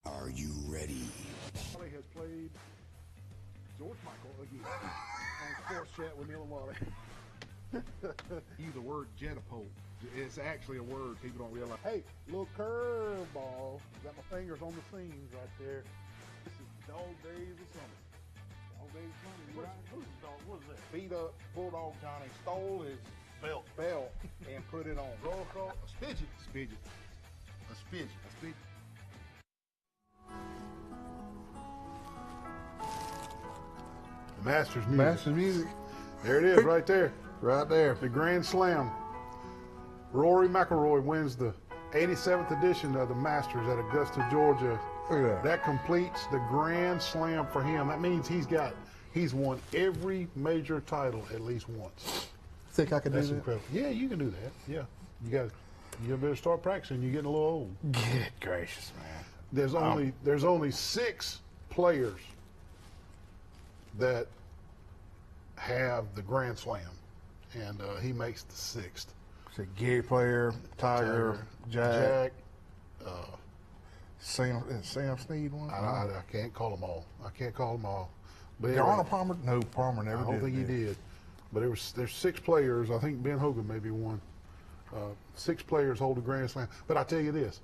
Are you ready? Wally has played George Michael again on Sports Chat with Neil and Wally. Use the word jetapult. It's actually a word people don't realize. Hey, little curveball. Got my fingers on the seams right there. This is Dog Days of Summer. Dog Days of Summer, you right? Who's dog? What is that? Beat up Bulldog Johnny, stole his belt and put it on. Roll across a spidget. Spidget. A spidget. A spidget. Masters music. Masters music. There it is, right there. Right there. The Grand Slam. Rory McIlroy wins the 87th edition of the Masters at Augusta, Georgia. Look at that. That completes the Grand Slam for him. That means he's won every major title at least once. Think I can That's do that? incredible. Yeah, you can do that. Yeah, you better start practicing. You're getting a little old. Good gracious, man. There's only 6 players that have the Grand Slam, and he makes the 6th. So Gary Player, Tiger, Jack, Sam Snead one. I can't call them all. But Did anyway, Arnold Palmer? No, Palmer never I did. don't think he did. But there's 6 players. I think Ben Hogan maybe won. 6 players hold the Grand Slam. But I tell you this,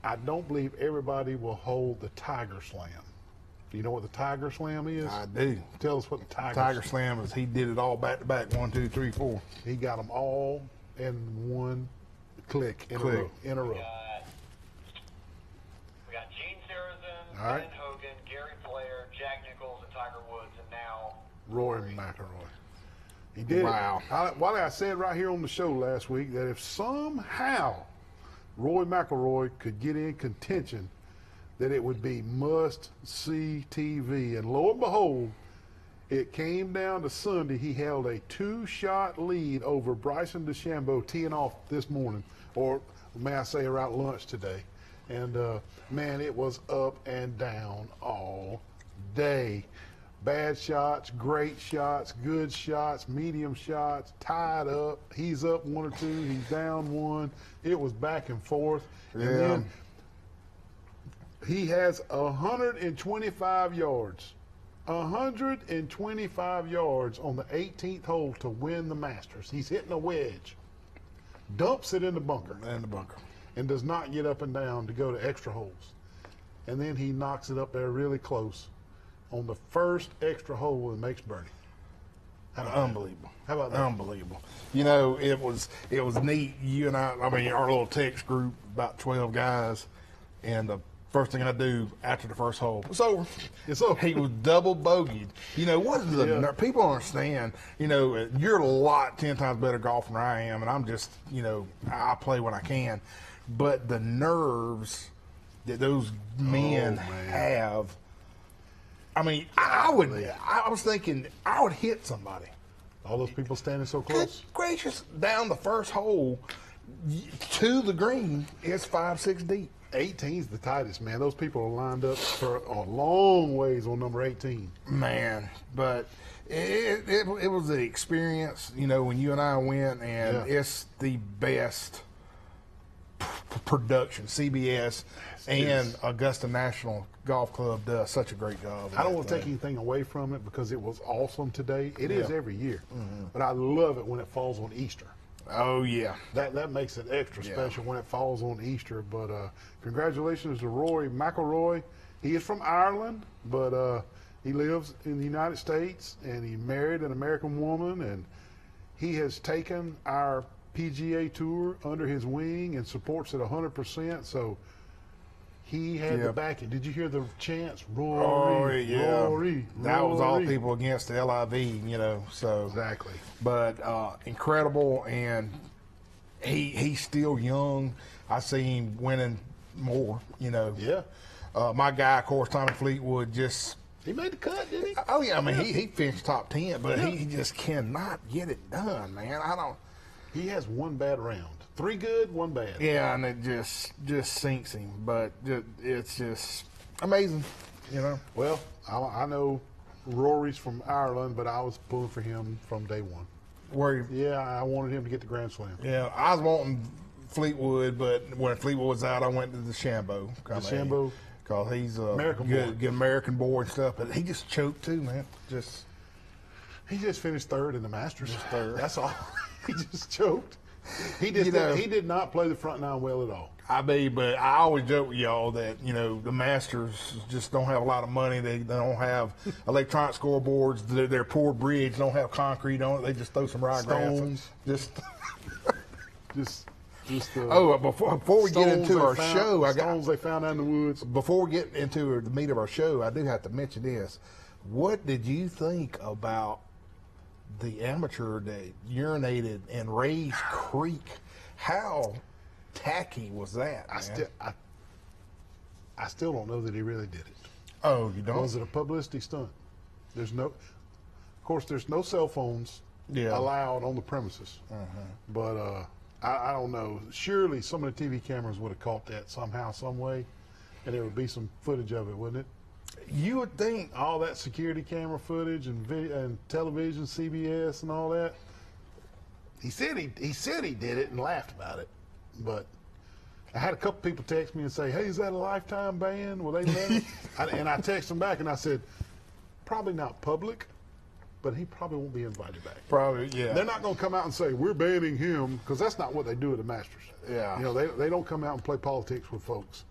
I don't believe everybody will hold the Tiger Slam. Do you know what the Tiger Slam is? I do. Tell us what the Tiger Slam is. He did it all back to back. 1, 2, 3, 4. He got them all in one click in a row. We got Gene Sarazen, All right. Ben Hogan, Gary Player, Jack Nicklaus, and Tiger Woods, and now Rory McIlroy. He did Wow. it. Wally, I said right here on the show last week that if somehow Rory McIlroy could get in contention, that it would be must-see TV. And lo and behold, it came down to Sunday. He held a 2-shot lead over Bryson DeChambeau teeing off this morning, or may I say around lunch today. And, man, it was up and down all day. Bad shots, great shots, good shots, medium shots, tied up. He's up 1 or 2, he's down 1. It was back and forth. And then he has 125 yards. 125 yards on the 18th hole to win the Masters. He's hitting a wedge, dumps it in the bunker, and does not get up and down to go to extra holes. And then he knocks it up there really close on the first extra hole and makes birdie. Unbelievable. How about that? Unbelievable. You know, it was neat. You and I mean, our little text group, about 12 guys, and the first thing I do after the first hole, it's over. It's over. He was double bogeyed. You know, what is the people don't understand, you know, you're a lot 10 times better golfer than I am, and I'm just, you know, I play when I can. But the nerves that those men have, I mean, I was thinking I would hit somebody. All those people standing so close. Good gracious, down the first hole to the green, it's 5, 6 deep. 18's the tightest, man. Those people are lined up for a long ways on number 18. Man, but it was the experience, you know, when you and I went, and it's the best production. CBS and Augusta National Golf Club does such a great job. I don't want to take anything away from it because it was awesome today. It is every year, but I love it when it falls on Easter. Oh yeah, that makes it extra special when it falls on Easter. But congratulations to Rory McIlroy. He is from Ireland, but he lives in the United States, and he married an American woman, and he has taken our PGA Tour under his wing and supports it 100%. So he had the backing. Did you hear the chants? Rory, Rory. That was all people against the LIV, you know. So exactly. But incredible, and he's still young. I see him winning more, you know. Yeah. My guy, of course, Tommy Fleetwood, just he made the cut, didn't he? Oh yeah, I mean he finished top 10, but he just cannot get it done, man. He has one bad round. 3 good, 1 bad. Yeah, and it just sinks him. But it's just amazing, you know. Well, I know Rory's from Ireland, but I was pulling for him from day one. I wanted him to get the Grand Slam. Yeah, I was wanting Fleetwood, but when Fleetwood was out, I went to DeChambeau. DeChambeau because he's a American good, boy. good American boy and stuff. But he just choked too, man. He just finished third in the Masters. Just third. That's all. He just choked. He just You know- he did not play the front nine well at all. I mean, but I always joke with y'all that, the Masters just don't have a lot of money. They don't have electronic scoreboards. Their poor bridge don't have concrete on it. They just throw some ryegrass. Stones. Just Just before we get into our show, stones they found out in the woods. before we get into the meat of our show, I do have to mention this. What did you think about the amateur that urinated in Ray's Creek? How tacky was that, man? I still don't know that he really did it. Oh, you don't? Was it a publicity stunt? There's no cell phones Yeah. allowed on the premises. But I don't know. Surely some of the TV cameras would have caught that somehow, some way, and there would be some footage of it, wouldn't it? You would think. All that security camera footage and video and television, CBS, and all that. He said he did it and laughed about it, but I had a couple people text me and say, "Hey, is that a lifetime ban? Will they let him?" And I texted them back and I said, "Probably not public, but he probably won't be invited back." Probably, yeah. They're not going to come out and say we're banning him, because that's not what they do at the Masters. Yeah. They don't come out and play politics with folks.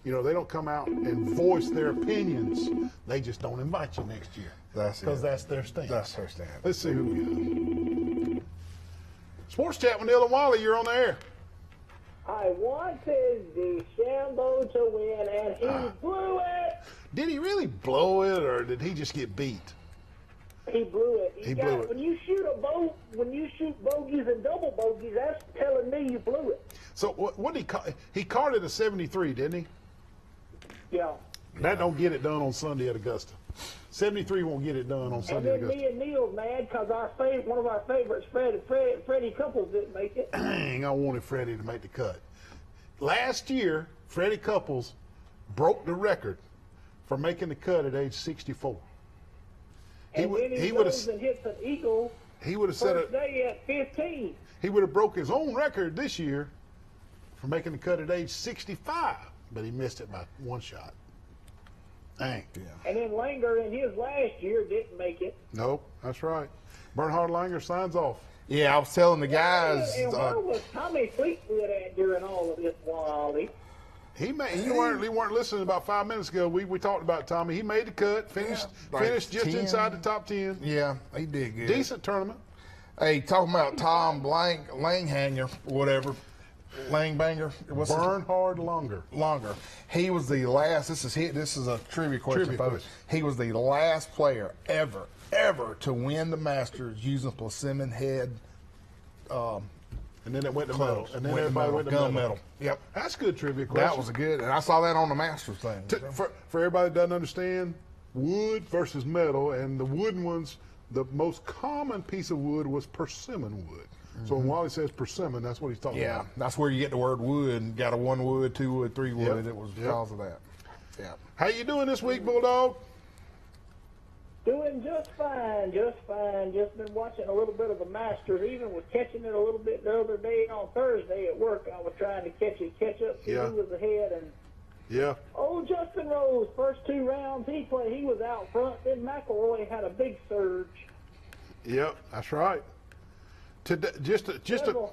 They don't come out and voice their opinions. They just don't invite you next year. That's it. Because that's their stance. That's her stand. Let's see who we got. Sports Chat with Neil and Wally, you're on the air. I wanted DeChambeau to win, and he blew it. Did he really blow it, or did he just get beat? He blew it. He blew it. When you shoot bogeys and double bogeys, that's telling me you blew it. So what did he call? He called it a 73, didn't he? Yeah. That don't get it done on Sunday at Augusta. 73 won't get it done on And Sunday at then Augusta. me and Neil's mad because one of our favorites, Freddie Couples, didn't make it. Dang, I wanted Freddie to make the cut. Last year, Freddie Couples broke the record for making the cut at age 64. And then he goes and hits an eagle He would have set first it. day at 15. He would have broke his own record this year for making the cut at age 65, but he missed it by one shot. Dang. Yeah. And then Langer in his last year didn't make it. Nope, that's right. Bernhard Langer signs off. Yeah, I was telling the guys. And where was Tommy Fleetwood at during all of this, Wally? You weren't listening about 5 minutes ago. We talked about Tommy. He made the cut, finished just 10. inside the top 10. Yeah, he did good. Decent tournament. Hey, talking about Tom Langhanger, whatever, Langbanger. What's his- Bernhard Langer. Longer. He was the last. This is a trivia question, Trivia folks. question. He was the last player ever to win the Masters using Persimmon head. And then it went to metal. Clubs. And then Went to everybody metal. went to Gun metal. metal. Yep. That's good trivia question. That was a good, and I saw that on the Masters thing. For everybody that doesn't understand, wood versus metal, and the wooden ones, the most common piece of wood was persimmon wood. So when Wally says persimmon, that's what he's talking Yeah, about. that's where you get the word wood. And got a 1 wood, 2 wood, 3 wood. Yep. It was Yep. because of that. Yeah. How you doing this week, Bulldog? Doing just fine, just fine. Just been watching a little bit of the Masters. Even was catching it a little bit the other day on Thursday at work. I was trying to catch up, see Yeah. who was ahead. And Yeah. Justin Rose, first 2 rounds he played, he was out front. Then McIlroy had a big surge. Yep, that's right. Today, Several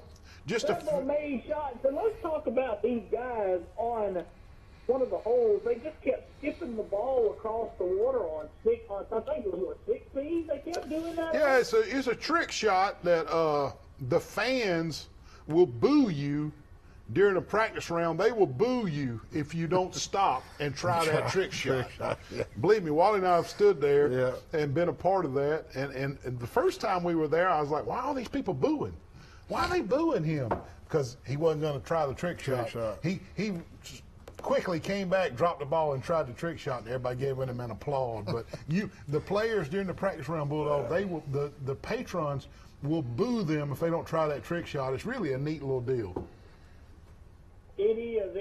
made shots. And let's talk about these guys on one of the holes. They just kept skipping the ball across the water on I think it was 16. They kept doing that. Yeah, it's a trick shot that the fans will boo you during a practice round. They will boo you if you don't stop and try that trick shot. Believe me, Wally and I have stood there and been a part of that. And the first time we were there, I was like, why are all these people booing? Why are they booing him? Because he wasn't going to try the trick shot. He quickly came back, dropped the ball, and tried the trick shot, and everybody gave him an applause. But the players during the practice round, Bulldog, the patrons will boo them if they don't try that trick shot. It's really a neat little deal. It is.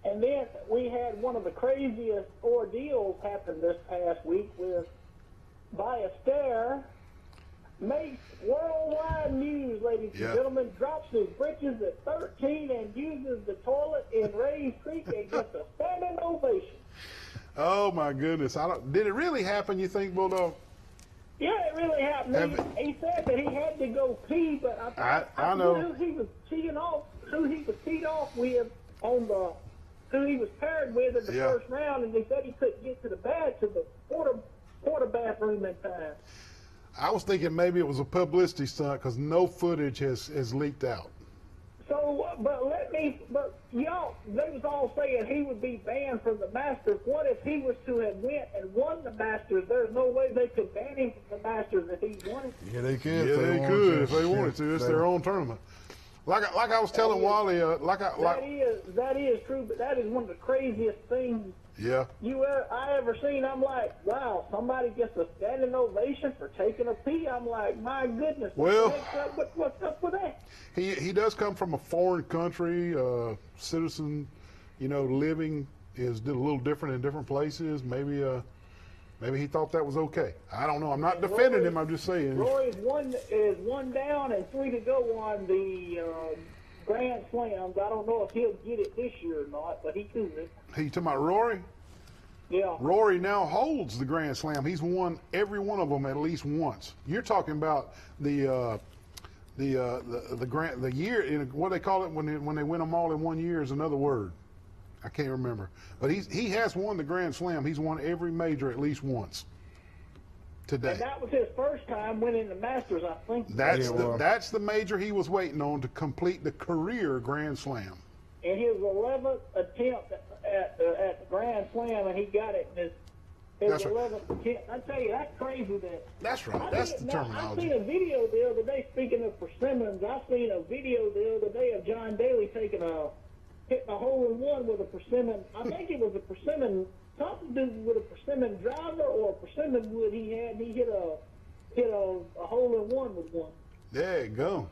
And then we had one of the craziest ordeals happen this past week with Ballester. Makes worldwide news, ladies and gentlemen. Drops his britches at 13 and uses the toilet in Rays Creek and gets a standing ovation. Oh my goodness! I don't. Did it really happen? You think, Bulldog? Yeah, it really happened. He said that he had to go pee, but I know who he was teeing off, who he was teed off with on the, who he was paired with in the first round, and he said he couldn't get to the porta bathroom in time. I was thinking maybe it was a publicity stunt because no footage has leaked out. So, but y'all, they was all saying he would be banned from the Masters. What if he was to have went and won the Masters? There's no way they could ban him from the Masters if he won it. Yeah, they could. Yeah, they could if they wanted to. It's their own tournament. Like I was telling Wally, that is true, but that is one of the craziest things I ever seen. I'm like, wow, somebody gets a standing ovation for taking a pee. I'm like, my goodness. Well, what's up with that? He does come from a foreign country, citizen. You know, living is a little different in different places. Maybe he thought that was okay. I don't know. I'm not defending him. I'm just saying. Roy is one down and 3 to go on the Grand Slams. I don't know if he'll get it this year or not, but he could. You talking about Rory? Yeah. Rory now holds the Grand Slam. He's won every one of them at least once. You're talking about the year. What they call it when they win them all in 1 year is another word. I can't remember. But he has won the Grand Slam. He's won every major at least once today. And that was his first time winning the Masters, I think. That's the major he was waiting on to complete the career Grand Slam. And his 11th attempt at the Grand Slam, and he got it in his 11th attempt. I tell you, that's crazy. That's right. That's the terminology. I seen a video the other day, speaking of persimmons, I seen a video the other day of John Daly hitting a hole-in-one with a persimmon. I think it was a persimmon, something to do with a persimmon driver or a persimmon wood he had, and he hit a hole-in-one with one. There you go.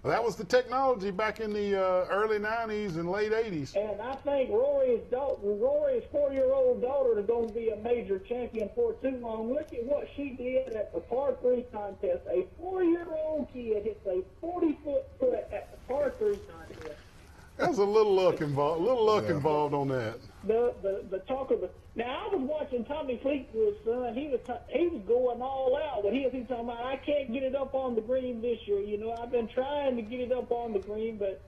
Well, that was the technology back in the early 90s and late 80s. And I think Rory's 4-year-old daughter is going to be a major champion for too long. Look at what she did at the par 3 contest. A 4-year-old kid hits a 40-foot putt at the par 3 contest. There's a little luck involved. Involved on that. The talk of the. Now I was watching Tommy Fleetwood's son. He was going all out, but he was talking about, I can't get it up on the green this year. You know, I've been trying to get it up on the green, but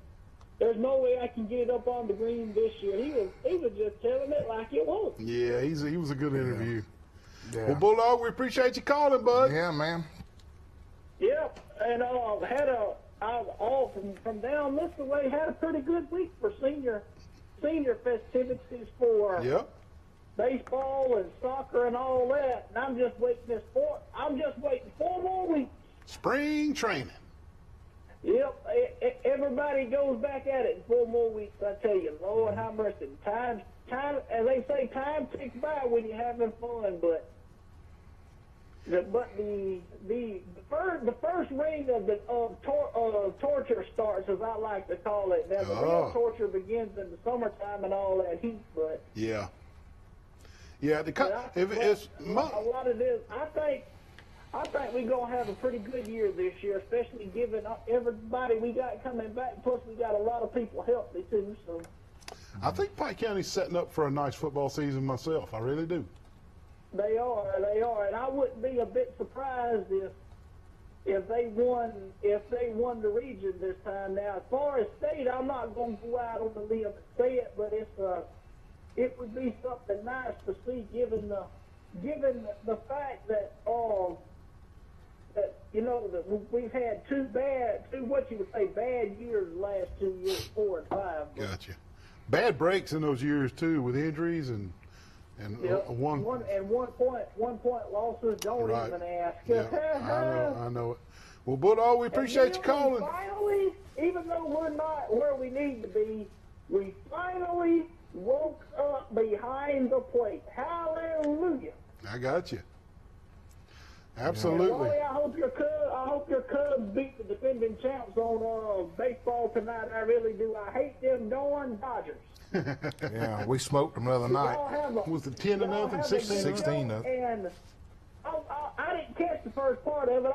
there's no way I can get it up on the green this year. He was just telling it like it was. Yeah, he was a good interview. Yeah. Well, Bulldog, we appreciate you calling, bud. Yeah, man. Yep, and from down this way, had a pretty good week for senior festivities for baseball and soccer and all that. And I'm just waiting 4 more weeks. Spring training. Yep, everybody goes back at it in 4 more weeks. I tell you, Lord, how mercy. Time, as they say, time ticks by when you're having fun, but the first ring of torture starts, as I like to call it. Now the real torture begins in the summertime and all that heat, but yeah. A lot of this, I think we're gonna have a pretty good year this year, especially given everybody we got coming back. Plus, we got a lot of people healthy too. So I think Pike County's setting up for a nice football season myself. I really do. They are, and I wouldn't be a bit surprised if they won the region this time. Now, as far as state, I'm not going to go out on the limb and say it, but it would be something nice to see, given the fact that that we've had two bad years the last 2 years, 4 and 5. Gotcha. Bad breaks in those years too, with injuries and one point losses. Don't even ask. Yeah, I know it. Well, Bulldog, we appreciate you calling. Finally, even though we're not where we need to be, we finally woke up behind the plate. Hallelujah! I got you. Absolutely. Wally, I hope your Cubs beat the defending champs on baseball tonight. I really do. I hate them darn Dodgers. Yeah, we smoked them the other night. Was it 10-0, 16-0? And I didn't catch the first part of it.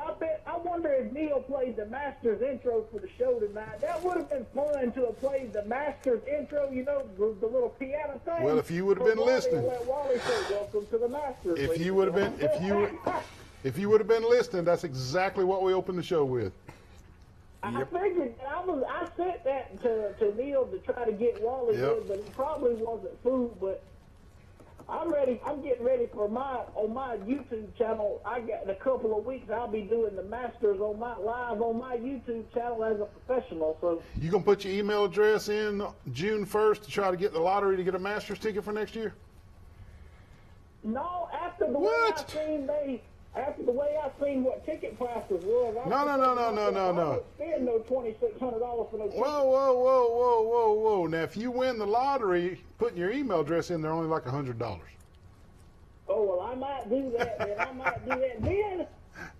I wonder if Neil played the Masters intro for the show tonight. That would have been fun to have played the Masters intro, you know, the little piano thing. Well, if you would have been listening. Let Wally say, welcome to the Masters. If you would have been, if you would have been listening, that's exactly what we opened the show with. I figured I sent that to Neil to try to get Wally good, but he probably wasn't fooled. But I'm ready. I'm getting ready for on my YouTube channel. I got in a couple of weeks. I'll be doing the Masters on my YouTube channel as a professional. So You gonna put your email address in June 1st to try to get the lottery to get a Masters ticket for next year? no, after the What? way I seen what ticket prices was. No. I wouldn't spend no $2,600 for no ticket. Whoa. Now, if you win the lottery, putting your email address in there only like $100. Oh, well, I might do that.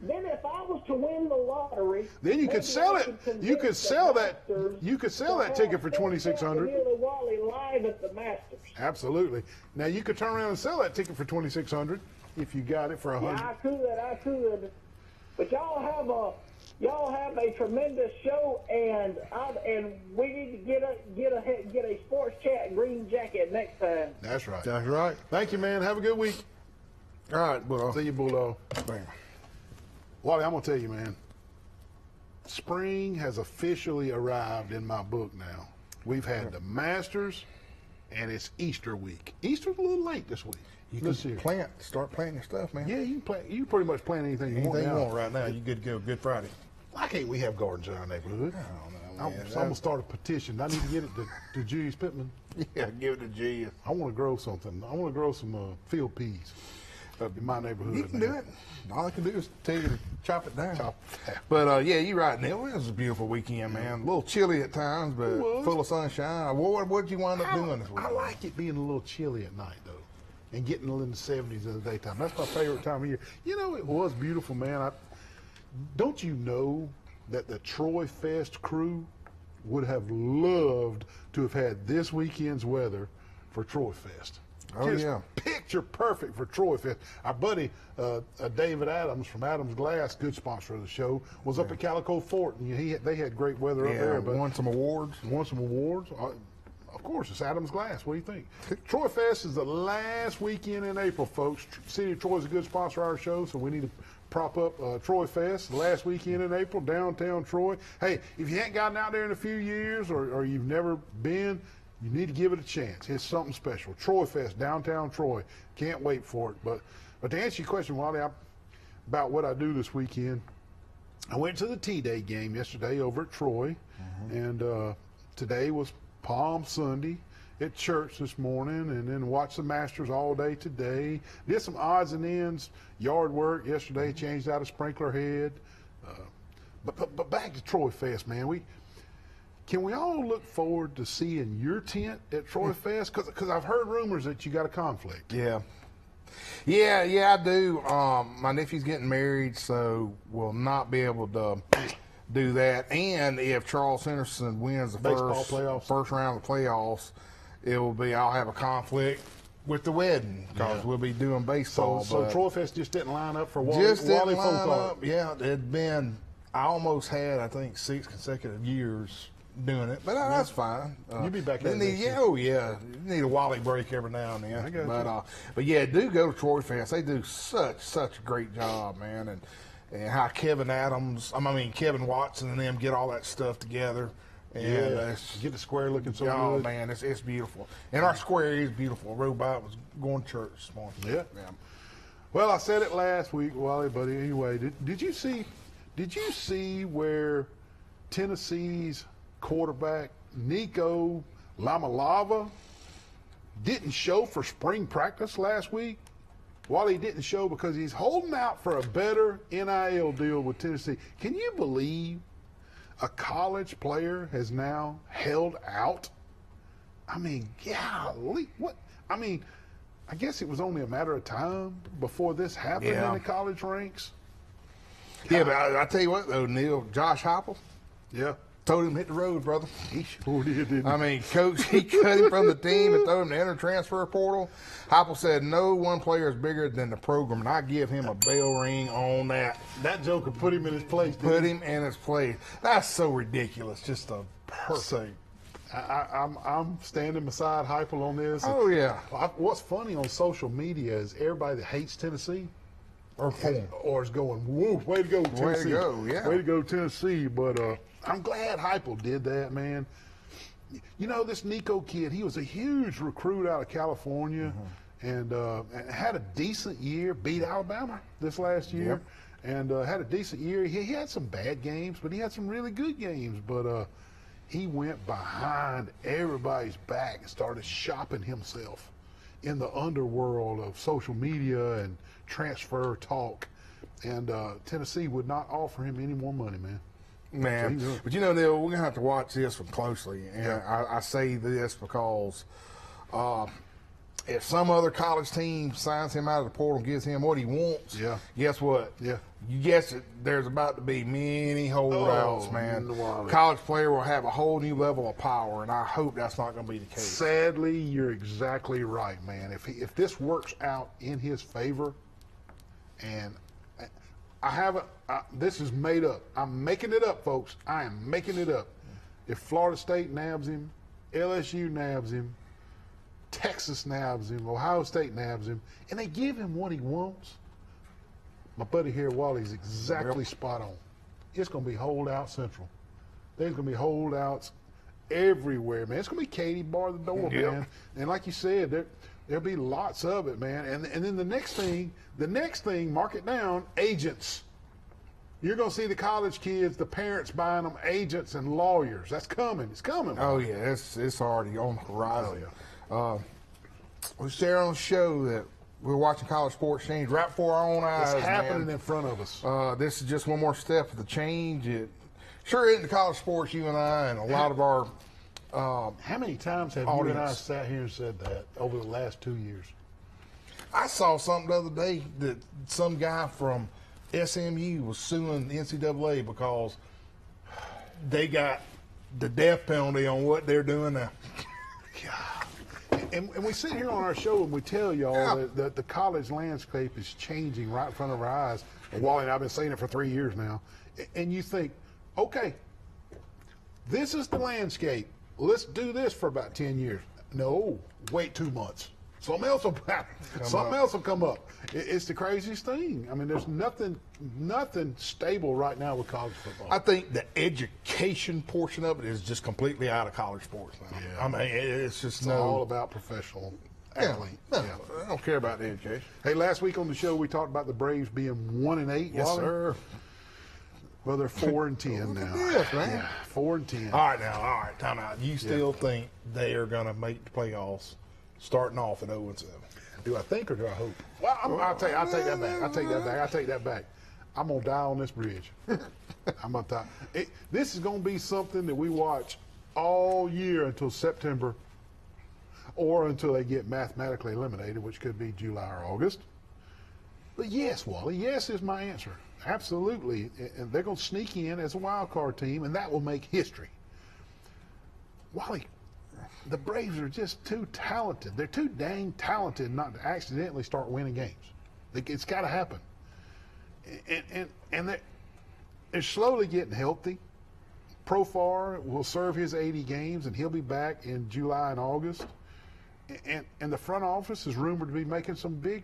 Then if I was to win the lottery, Then you could maybe sell I it. convince You could the sell that. Masters You could sell to that ticket for have $2,600. Neil and Wally live at the Masters. Absolutely. Now you could turn around and sell that ticket for $2,600 if you got it for $100. Yeah, I could. But y'all have a tremendous show, and we need to get a sports chat green jacket next time. That's right. That's right. Thank you, man. Have a good week. All right, well, See you, Bulldog. bam. Wally, I'm gonna tell you, man. Spring has officially arrived in my book now. We've had the Masters, and it's Easter week. Easter's a little late this week. You This can year. start planting your stuff, man. Yeah, you can play. You can pretty much plant anything you want. Anything you now. want right now, you good to go. Good Friday. Why can't we have gardens in our neighborhood? I don't know, I'm man. gonna start a petition. I need to get it to Julius Pittman. Yeah, give it to G. I want to grow something. I want to grow some field peas in my neighborhood. You can man. do it. All I can do is tell you to chop it down. Chop it down. But yeah, you're right, Neil. It was a beautiful weekend, man. A little chilly at times, but was. full of sunshine. What did you wind up doing this week? I like it being a little chilly at night, though, and getting in the 70s in the daytime. That's my favorite time of year. You know, it was beautiful, man. Don't you know that the Troy Fest crew would have loved to have had this weekend's weather for Troy Fest? Oh, Just yeah. picture perfect for Troy Fest. Our buddy David Adams from Adams Glass, good sponsor of the show, was up at Calico Fort, and they had great weather up there. But won some awards. won some awards. Of course, it's Adams Glass. What do you think? Troy Fest is the last weekend in April, folks. City of Troy is a good sponsor of our show, so we need to prop up Troy Fest, the last weekend in April, downtown Troy. Hey, if you ain't gotten out there in a few years or you've never been, you need to give it a chance. It's something special. Troy Fest, downtown Troy. Can't wait for it. But to answer your question, Wally, about what I do this weekend, I went to the T-Day game yesterday over at Troy, and today was Palm Sunday at church this morning, and then watched the Masters all day today. Did some odds and ends, yard work yesterday, changed out a sprinkler head. But back to Troy Fest, man. Can we all look forward to seeing your tent at Troy Fest? Because I've heard rumors that you got a conflict. Yeah, I do. My nephew's getting married, so we'll not be able to do that. And if Charles Henderson wins the Baseball playoffs. first round of the playoffs, I'll have a conflict with the wedding because we'll be doing baseball. So but Troy Fest just didn't line up for Wally. just didn't Wally line Folkart. up. Yeah, it'd been. I almost had, I think, 6 consecutive years doing it, but that's fine. You'll be back they at it need, next yeah, year. oh yeah, you need a Wally break every now and then. I got But yeah, do go to Troy Fest. They do such a great job, man, and how Kevin Watson and them get all that stuff together. And Get the square looking so oh good. man, it's beautiful, and our square is beautiful. I rode by it, was going to church this morning. Yeah. Well, I said it last week, Wally, but anyway, did you see where Tennessee's quarterback Nico Lamalava didn't show for spring practice last week? Wally didn't show because he's holding out for a better NIL deal with Tennessee. Can you believe a college player has now held out? I mean, golly, what? I mean, I guess it was only a matter of time before this happened in the college ranks. Yeah, but I tell you what though, Neil, Josh Heupel, Yeah. told him hit the road, brother. He sure did, didn't he? I mean, coach, he cut him from the team and told him to enter transfer portal. Heupel said no one player is bigger than the program, and I give him a bell ring on that. That joker put him in his place. didn't Put he? him in his place. That's so ridiculous. Just a perfect. I'm standing beside Heupel on this. Oh, yeah. What's funny on social media is everybody that hates Tennessee or is going, woo, way to go, Tennessee. Way to go, yeah. Way to go, Tennessee. But I'm glad Heupel did that, man. You know, this Nico kid, he was a huge recruit out of California and had a decent year, beat Alabama this last year, and had a decent year. He had some bad games, but he had some really good games. But he went behind everybody's back and started shopping himself in the underworld of social media and transfer talk. And Tennessee would not offer him any more money, man. Man, but you know, Neil, we're gonna have to watch this one closely, and I say this because if some other college team signs him out of the portal and gives him what he wants, guess what? You guess it. There's about to be many holdouts, man. College player will have a whole new level of power, and I hope that's not going to be the case. Sadly, you're exactly right, man. If this works out in his favor, and I haven't. This is made up. I'm making it up, folks. I am making it up. If Florida State nabs him, LSU nabs him, Texas nabs him, Ohio State nabs him, and they give him what he wants, my buddy here, Wally's exactly spot on. It's going to be holdout central. There's going to be holdouts everywhere, man. It's going to be Katie bar the door, man. And like you said, there'll be lots of it, man. And then the next thing, mark it down, agents. You're going to see the college kids, the parents buying them agents and lawyers. That's coming. It's coming. Oh, yeah. It's already on the horizon. We share on the show that we're watching College Sports change right before our own eyes. It's happening in front of us. This is just one more step of the change. It sure isn't the college sports, you and I, and a lot of our how many times have you and I sat here and said that over the last 2 years? I saw something the other day that some guy from SMU was suing the NCAA because they got the death penalty on what they're doing now. And we sit here on our show and we tell y'all that the college landscape is changing right in front of our eyes. And Wally and I have been saying it for 3 years now. And you think, okay, this is the landscape. Let's do this for about 10 years. No, wait 2 months. Something else will happen. Something else will come up. It's the craziest thing. I mean, there's nothing stable right now with college football. I think the education portion of it is just completely out of college sports now. Yeah. I mean, it's just all about professional athlete. I don't care about the education. Hey, last week on the show we talked about the Braves being 1-8. Yes, sir. Well, they're 4-10 now. Yes, man. Yeah, 4-10. All right, time out. You still think they are going to make the playoffs starting off at 0-7? Do I think or do I hope? Well, I'll take that back. I'm going to die on this bridge. I'm going to die. This is going to be something that we watch all year until September or until they get mathematically eliminated, which could be July or August. But yes, Wally, yes is my answer. Absolutely. And they're going to sneak in as a wild card team, and that will make history. Wally, the Braves are just too talented. They're too dang talented not to accidentally start winning games. It's got to happen. And they're slowly getting healthy. Profar will serve his 80 games, and he'll be back in July and August. And the front office is rumored to be making some big.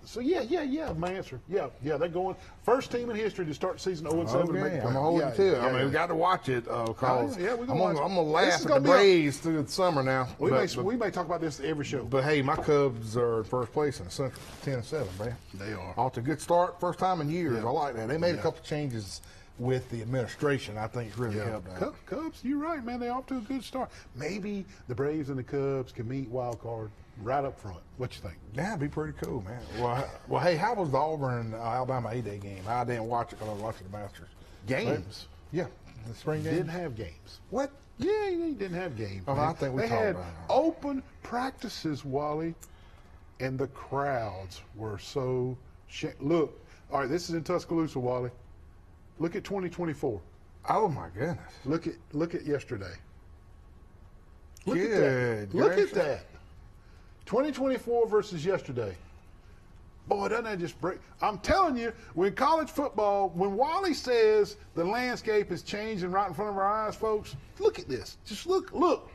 So yeah, my answer. Yeah, they're going first team in history to start the season 0-7. Okay, I'm gonna hold you to it. I mean, we got to watch it because I'm gonna laugh at the Braves through the summer now. We may talk about this every show. But hey, my Cubs are in first place in the Central, 10-7, man. They are off to a good start, first time in years. I like that. They made a couple changes with the administration. I think really helped out. Cubs, you're right, man. They're off to a good start. Maybe the Braves and the Cubs can meet wild card right up front. What you think? Yeah, it'd be pretty cool, man. Well, hey, how was the Auburn Alabama A-Day game? I didn't watch it because I was watching the Masters. Games? Yeah, the spring games. Didn't have games. What? Yeah, they didn't have games. Oh, I think we they talked had about it. open practices, Wally, and the crowds were so. Look, all right, this is in Tuscaloosa, Wally. Look at 2024. Oh my goodness! Look at yesterday. Look at Good that. Look at gracious. that. 2024 versus yesterday. Boy, doesn't that just break? I'm telling you, when college football, when Wally says the landscape is changing right in front of our eyes, folks, look at this. Just look at look.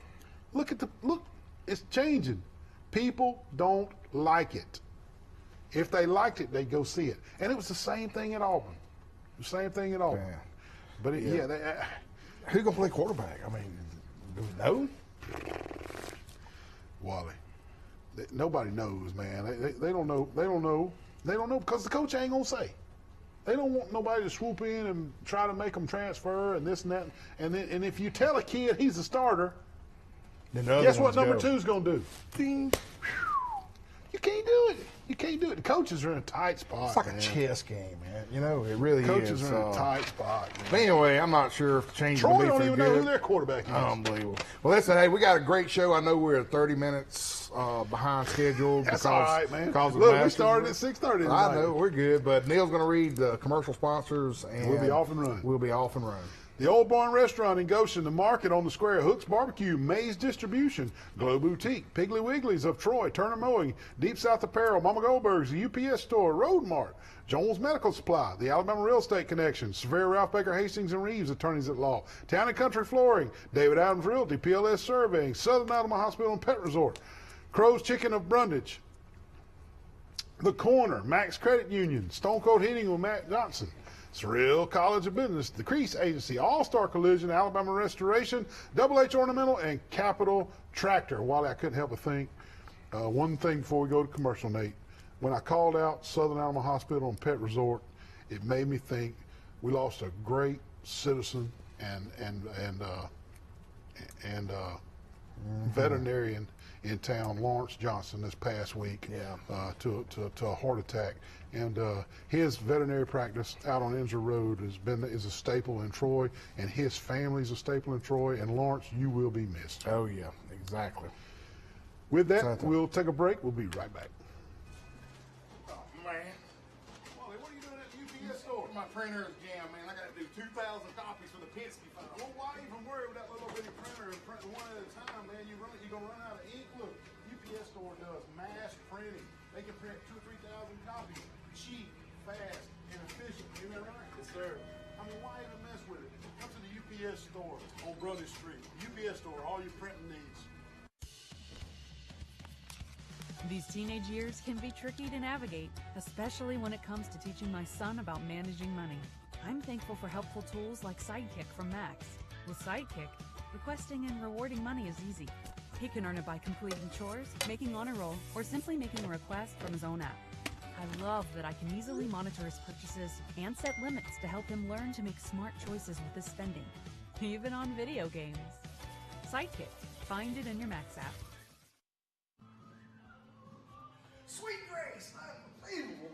It's changing. People don't like it. If they liked it, they'd go see it. And it was the same thing at Auburn. The same thing at Auburn. Man. But Who's gonna play quarterback? I mean, do we know? Wally. Nobody knows, man. They don't know. They don't know. They don't know because the coach ain't gonna say. They don't want nobody to swoop in and try to make them transfer and this and that. And if you tell a kid he's a starter, Then the other guess what ones number go. two's gonna do? Ding. You can't do it. You can't do it. The coaches are in a tight spot. It's like man. a chess game, man. You know, it really Coaches is. are in a tight spot. Man. But anyway, I'm not sure if the change will Troy be don't for even good. know who their quarterback is. Unbelievable. Well, listen, hey, we got a great show. I know we're 30 minutes behind schedule. That's because, all right, man. Because of Look, we Masters. started at 6:30 I tonight. know, we're good. But Neil's going to read the commercial sponsors. And We'll be off and running. We'll be off and running. The Old Barn Restaurant in Goshen, the Market on the Square, Hooks Barbecue, Maze Distribution, Glow Boutique, Piggly Wiggly's of Troy, Turner Mowing, Deep South Apparel, Mama Goldberg's, the UPS Store, Road Mart, Jones Medical Supply, the Alabama Real Estate Connection, Severe Ralph Baker Hastings and Reeves, Attorneys at Law, Town and Country Flooring, David Adams Realty, PLS Surveying, Southern Alabama Hospital and Pet Resort, Crow's Chicken of Brundage, The Corner, Max Credit Union, Stone Cold Heating with Matt Johnson, Surreal College of Business, the Crease Agency, All-Star Collision, Alabama Restoration, Double H Ornamental, and Capital Tractor. Wally, I couldn't help but think, one thing before we go to commercial, Nate. When I called out Southern Alabama Hospital and Pet Resort, it made me think we lost a great citizen and veterinarian in town, Lawrence Johnson, this past week to a heart attack. And his veterinary practice out on Inzer Road is a staple in Troy, and his family's a staple in Troy. And Lawrence, you will be missed. Oh, yeah, exactly. With that, Exactly. we'll take a break. We'll be right back. Oh, man. Wally, what are you doing at the UPS store? My printer is jammed, man. I got to do 2,000 copies for the Penske file. Well, why even worry with that little bitty printer and print one at a time, man? You're gonna run out of ink. Look, UPS store does mass printing. They can print 2,000 or 3,000 copies, cheap, fast, and efficient. Isn't that right? Yes, sir. I mean, why even mess with it? Come to the UPS store on Brothers Street. UPS store, all your printing needs. These teenage years can be tricky to navigate, especially when it comes to teaching my son about managing money. I'm thankful for helpful tools like Sidekick from Max. With Sidekick, requesting and rewarding money is easy. He can earn it by completing chores, making honor roll, or simply making a request from his own app. I love that I can easily monitor his purchases and set limits to help him learn to make smart choices with his spending, even on video games. Sidekick. Find it in your Max app. Sweet Grace, unbelievable.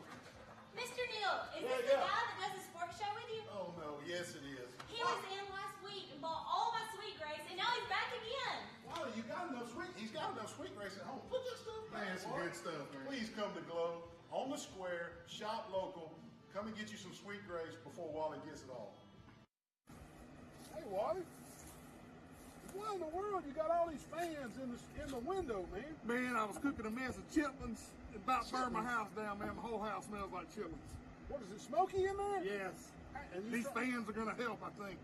Mr. Neal, is this the guy that does the sports show with you? Oh no, yes it is. He was in last week and bought all my Sweet Grace, and now he's back again. Wally, you got enough sweet. He's got enough Sweet Grace at home. Put that stuff back. Man, some Wally. good stuff, man. Please come to Glow on the Square. Shop local. Come and get you some Sweet Grace before Wally gets it all. Hey, Wally. Why in the world you got all these fans in the window, man? Man, I was cooking a mess of chitlins. It about burned my house down, man. My whole house smells like chitlins. What is it, smoky in there? Yes. And These fans are going to help, I think.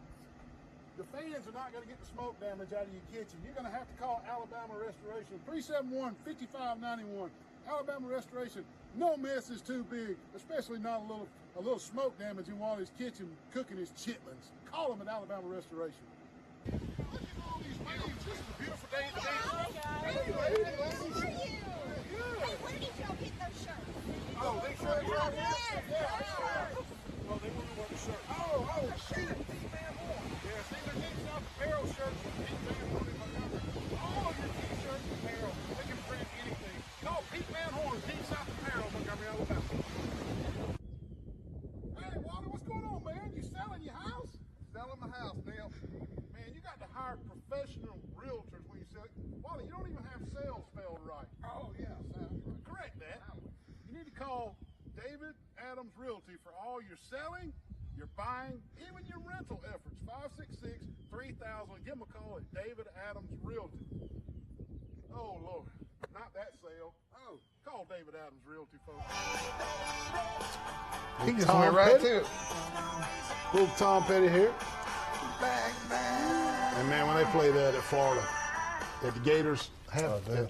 The fans are not going to get the smoke damage out of your kitchen. You're going to have to call Alabama Restoration, 371-5591. Alabama Restoration, no mess is too big, especially not a little smoke damage in Wally's kitchen cooking his chitlins. Call them at Alabama Restoration. Look at all these waves. This is a beautiful day today. Hi, guys. Hey, how are you? Hey, where did y'all get those shirts? Oh, they shirts right here? Yes. Oh, they want to wear the shirt. Oh, shoot. Pete Van Horn. Yeah, see, they're getting South Apparel shirts from Pete Van Horn in Montgomery. All of your t-shirts and apparel, they can print anything. Call Pete Van Horn, Pete South Apparel, Montgomery, Alabama. Hey, Wally, what's going on, man? You selling your house? Selling my house, Neil. Man, you got to hire professional realtors when you sell it. Wally, you don't even have sales spelled right. Oh, yeah, sounds right. Correct that. You need to call David Adams Realty for all your selling your buying, even your rental efforts. 566-3000. Give them a call at David Adams Realty. Oh, Lord. Not that sale. Oh, call David Adams Realty, folks. He just Tom went right Petty. to it. Little Tom Petty here. And man, when they play that at Florida, at the Gators,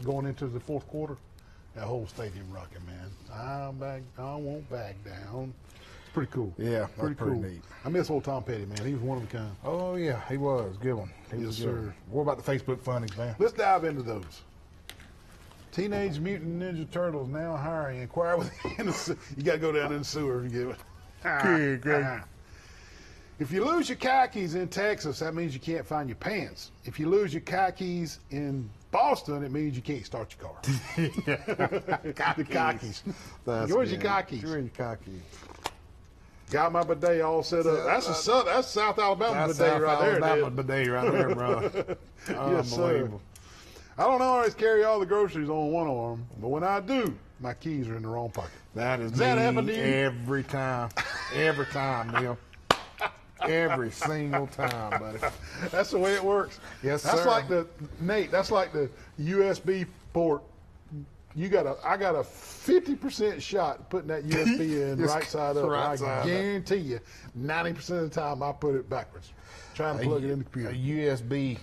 going into the fourth quarter, that whole stadium rocking, man. I won't back down. It's pretty cool. Yeah, that's pretty cool. neat. I miss old Tom Petty, man. He was one of a kind. Oh, yeah, he was. Good one. He Yes, was good. sir. What about the Facebook funnies, man? Let's dive into those. Teenage Mutant Ninja Turtles now hiring. Inquire with you got to go down in the sewer and get it. If you lose your khakis in Texas, that means you can't find your pants. If you lose your khakis in Boston, it means you can't start your car. The khakis. Where's your khakis? Where's your khakis? Got my bidet all set up. That's South Alabama That's bidet South right there, Alabama Dad. bidet right there, bro. Yes, sir. Unbelievable. I don't always carry all the groceries on one arm, but when I do, my keys are in the wrong pocket. Does that me happen to you? every time. Every time, Neil. Every single time, buddy. That's the way it works. Yes, that's sir. like Nate. That's like the USB port. I got a 50% shot putting that USB in Just right side up. right I side up. guarantee you, 90% of the time I put it backwards, trying to plug it in the A computer. USB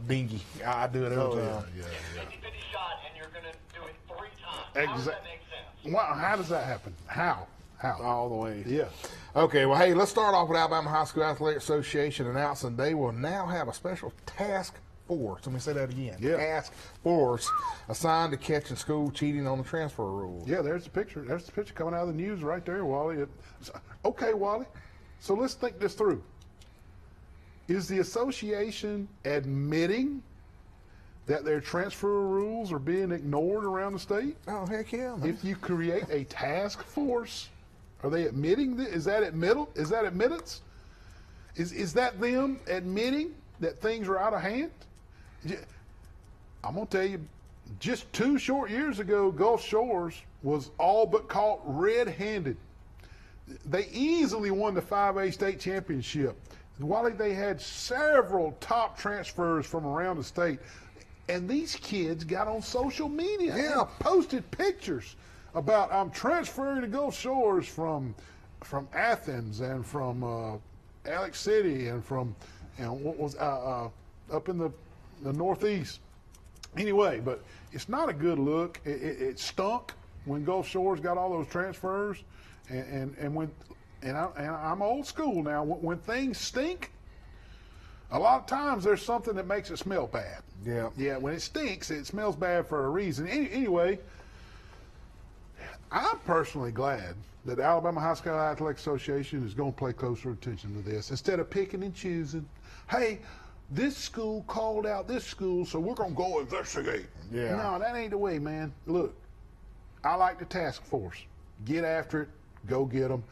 dinghy. I do it every Oh, time. yeah. 50-50 shot, and you're going to do it 3 times. How does Exact- that make sense? Wow, how does that happen? How? All the way. Yeah. Okay, well, hey, let's start off with Alabama High School Athletic Association announcing they will now have a special task force. Let me say that again. Yeah. Task force assigned to catching school cheating on the transfer rules. Yeah, there's the picture. There's the picture coming out of the news right there, Wally. Okay, Wally. So let's think this through. Is the association admitting that their transfer rules are being ignored around the state? Oh, heck yeah, man. If you create a task force, are they admitting that? Is that admittal? Is that admittance? Is that them admitting that things are out of hand? I'm gonna tell you, just 2 short years ago, Gulf Shores was all but caught red-handed. They easily won the 5A state championship. Wally, they had several top transfers from around the state. And these kids got on social media and posted pictures about I'm transferring to Gulf Shores from Athens and from Alex City and from what was up in the Northeast. Anyway, but it's not a good look. It stunk when Gulf Shores got all those transfers, and I'm old school now. When things stink, a lot of times there's something that makes it smell bad. Yeah. When it stinks, it smells bad for a reason. Anyway, I'm personally glad that the Alabama High School Athletic Association is going to pay closer attention to this instead of picking and choosing. Hey, this school called out this school, so we're going to go investigate. Yeah. No, that ain't the way, man. Look, I like the task force. Get after it. Go get them.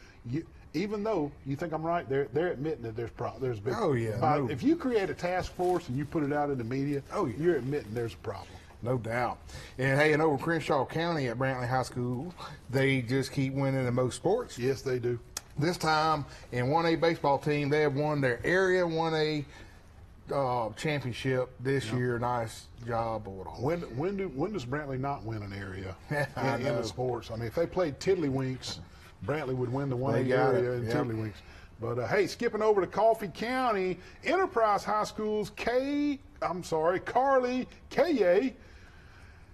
Even though you think I'm right, they're admitting that there's a big. Oh, yeah, But no. if you create a task force and you put it out in the media, you're admitting there's a problem. No doubt. And hey, and over Crenshaw County at Brantley High School, they just keep winning in most sports. Yes, they do. This time in 1A baseball team, they have won their area 1A championship this year. Nice job, Bulldogs. When does Brantley not win an area I in know. the sports? I mean, if they played Tiddlywinks, Brantley would win the 1A They got area it, in yep. Tiddlywinks. But hey, skipping over to Coffee County, Enterprise High School's Carly Kaye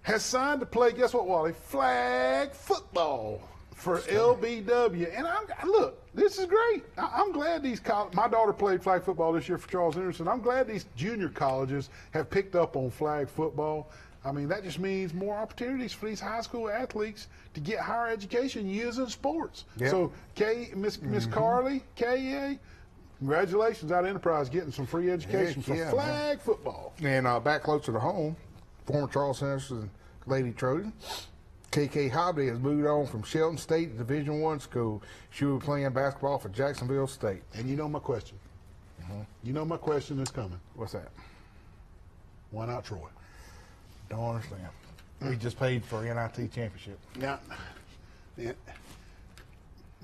has signed to play, guess what, Wally? Flag football for LBW. And look, this is great. I'm glad these my daughter played flag football this year for Charles Anderson. I'm glad these junior colleges have picked up on flag football. I mean, that just means more opportunities for these high school athletes to get higher education using sports. Yep. So, Miss Carly, Kaye, congratulations out of Enterprise getting some free education Heck for yeah, flag football. And back closer to home, former Charles Anderson Lady Trojan, KK Hobby has moved on from Shelton State Division I school. She will be playing basketball for Jacksonville State. And you know my question. You know my question is coming. What's that? Why not Troy? Don't understand. We just paid for NIT championship. Now,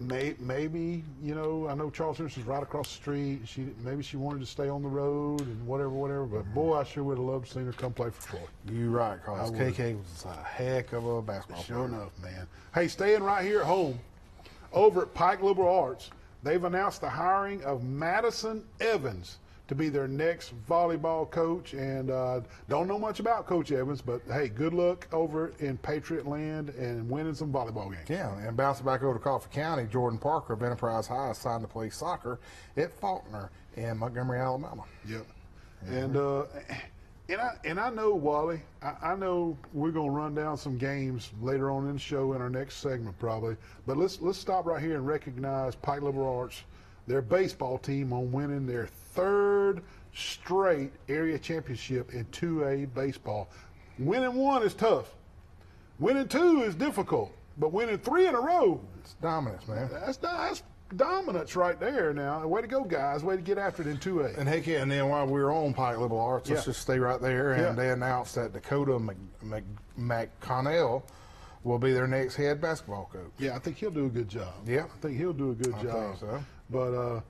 maybe, you know, I know Charles Henderson's right across the street. Maybe she wanted to stay on the road and whatever. But boy, I sure would have loved to see her come play for Troy. You're right, because KK was a heck of a basketball Sure player. enough, man. Hey, staying right here at home, over at Pike Liberal Arts, they've announced the hiring of Madison Evans to be their next volleyball coach. And don't know much about Coach Evans, but hey, good luck over in Patriot Land and winning some volleyball games. Yeah, and bouncing back over to Coffee County, Jordan Parker of Enterprise High signed to play soccer at Faulkner in Montgomery, Alabama. Yep. And I know, Wally, I know we're going to run down some games later on in the show in our next segment probably, but let's stop right here and recognize Pike Liberal Arts, their baseball team, on winning their third straight area championship in 2A baseball. Winning one is tough. Winning two is difficult, but winning three in a row, It's dominance, man. that's dominance right there now. Way to go, guys. Way to get after it in 2A. And heck yeah, and then while we were on Pike Liberal Arts, let's Yeah. just stay right there. And Yeah. they announced that Dakota McConnell will be their next head basketball coach. Yeah, I think he'll do a good job. Yeah. I think he'll do a good I job. think so. But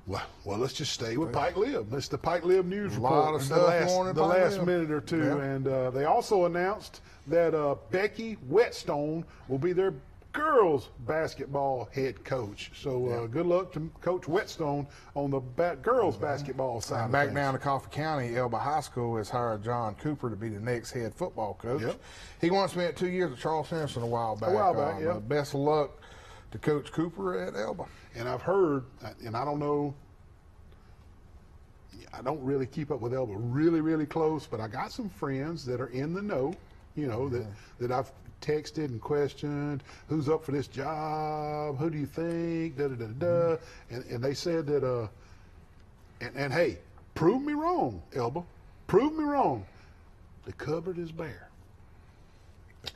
well, let's just stay with Pike Lib. It's the Pike Lib news A report. lot of stuff going in the Pike last Lib. minute or two, Yeah. and they also announced that Becky Whetstone will be their girls basketball head coach. So good luck to Coach Whetstone on the girls basketball side. And of back things. down to Coffee County, Elba High School has hired John Cooper to be the next head football coach. Yep. He once spent 2 years at Charles Henderson a while back. yeah. Best of luck to Coach Cooper at Elba. And I've heard, and I don't know, I don't really keep up with Elba really, really close, but I got some friends that are in the know, you know, that I've texted and questioned, who's up for this job, who do you think, da-da-da-da, and they said that, and hey, prove me wrong, Elba, prove me wrong. The cupboard is bare.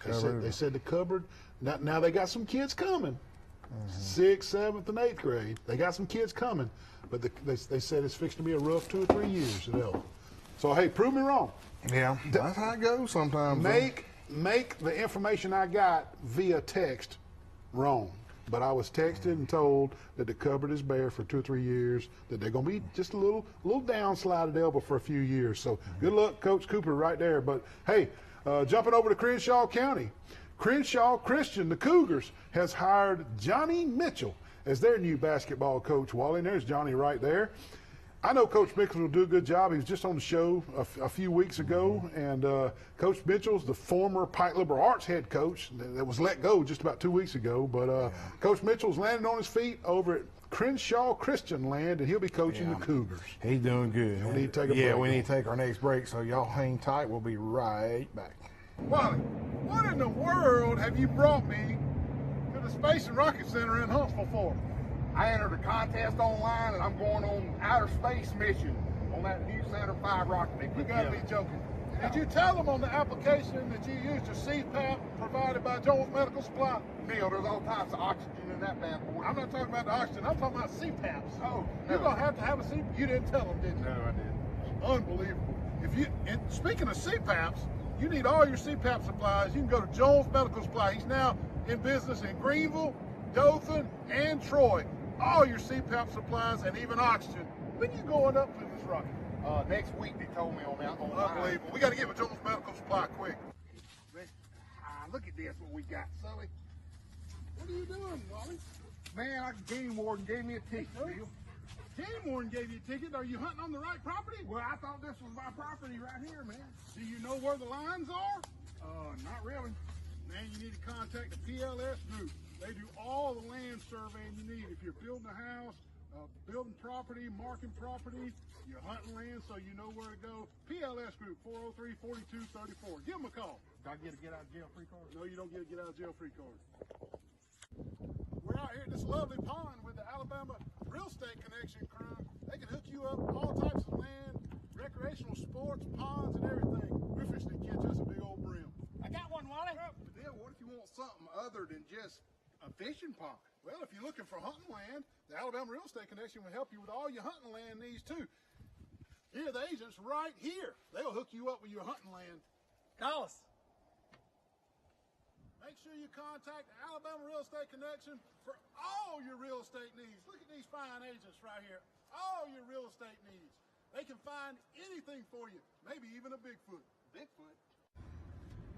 They said the cupboard, now they got some kids coming. 6th, 7th, and 8th grade. They got some kids coming, but they said it's fixing to be a rough 2 or 3 years at Elba. So hey, prove me wrong. Yeah, that's how it goes sometimes. Make the information I got via text wrong. But I was texted and told that the cupboard is bare for 2 or 3 years, that they're going to be just a little downslide at Elba for a few years. So good luck, Coach Cooper, right there. But hey, jumping over to Crenshaw County, Crenshaw Christian, the Cougars, has hired Johnny Mitchell as their new basketball coach. Wally, and there's Johnny right there. I know Coach Mitchell will do a good job. He was just on the show a few weeks ago, and Coach Mitchell's the former Pike Liberal Arts head coach that was let go just about 2 weeks ago. But Coach Mitchell's landed on his feet over at Crenshaw Christian Land, and he'll be coaching the Cougars. He's doing good. We need to take a yeah, break. we need to take our next break, so y'all hang tight. We'll be right back. Wally, what in the world have you brought me to the Space and Rocket Center in Huntsville for? I entered a contest online, and I'm going on outer space mission on that new Saturn V rocket they You put gotta together. be joking. Did you tell them on the application that you used your CPAP provided by Jones Medical Supply? Neil, there's all types of oxygen in that bad boy. I'm not talking about the oxygen, I'm talking about CPAPs. Oh, You're no. gonna have to have a CPAP. You didn't tell them, did you? No, I didn't. Unbelievable. And speaking of CPAPs, you need all your CPAP supplies. You can go to Jones Medical Supply. He's now in business in Greenville, Dothan, and Troy. All your CPAP supplies and even oxygen. When you going up to this rocket? Next week they told me on that online. Unbelievable. We got to get with Jones Medical Supply quick. Look at this, what we got, Sully. What are you doing, Wally? Man, our game warden gave me a ticket, Neil. Game warden gave you a ticket. Are you hunting on the right property? Well, I thought this was my property right here, man. Do you know where the lines are? Not really. Man, you need to contact the PLS group. They do all the land surveying you need. If you're building a house, building property, marking property, you're hunting land so you know where to go. PLS group, 403-4234. Give them a call. Do I get a get out of jail free card? No, you don't get a get out of jail free card. We're out here at this lovely pond with the Alabama Real Estate Connection crew. They can hook you up all types of land, recreational sports, ponds, and everything. We're fishing to catch us a big old brim. I got one, Wally. But then what if you want something other than just a fishing pond? Well, if you're looking for hunting land, the Alabama Real Estate Connection will help you with all your hunting land needs too. Here, the agent's right here. They'll hook you up with your hunting land. Call us. Make sure you contact Alabama Real Estate Connection for all your real estate needs. Look at these fine agents right here. All your real estate needs. They can find anything for you, maybe even a Bigfoot. Bigfoot?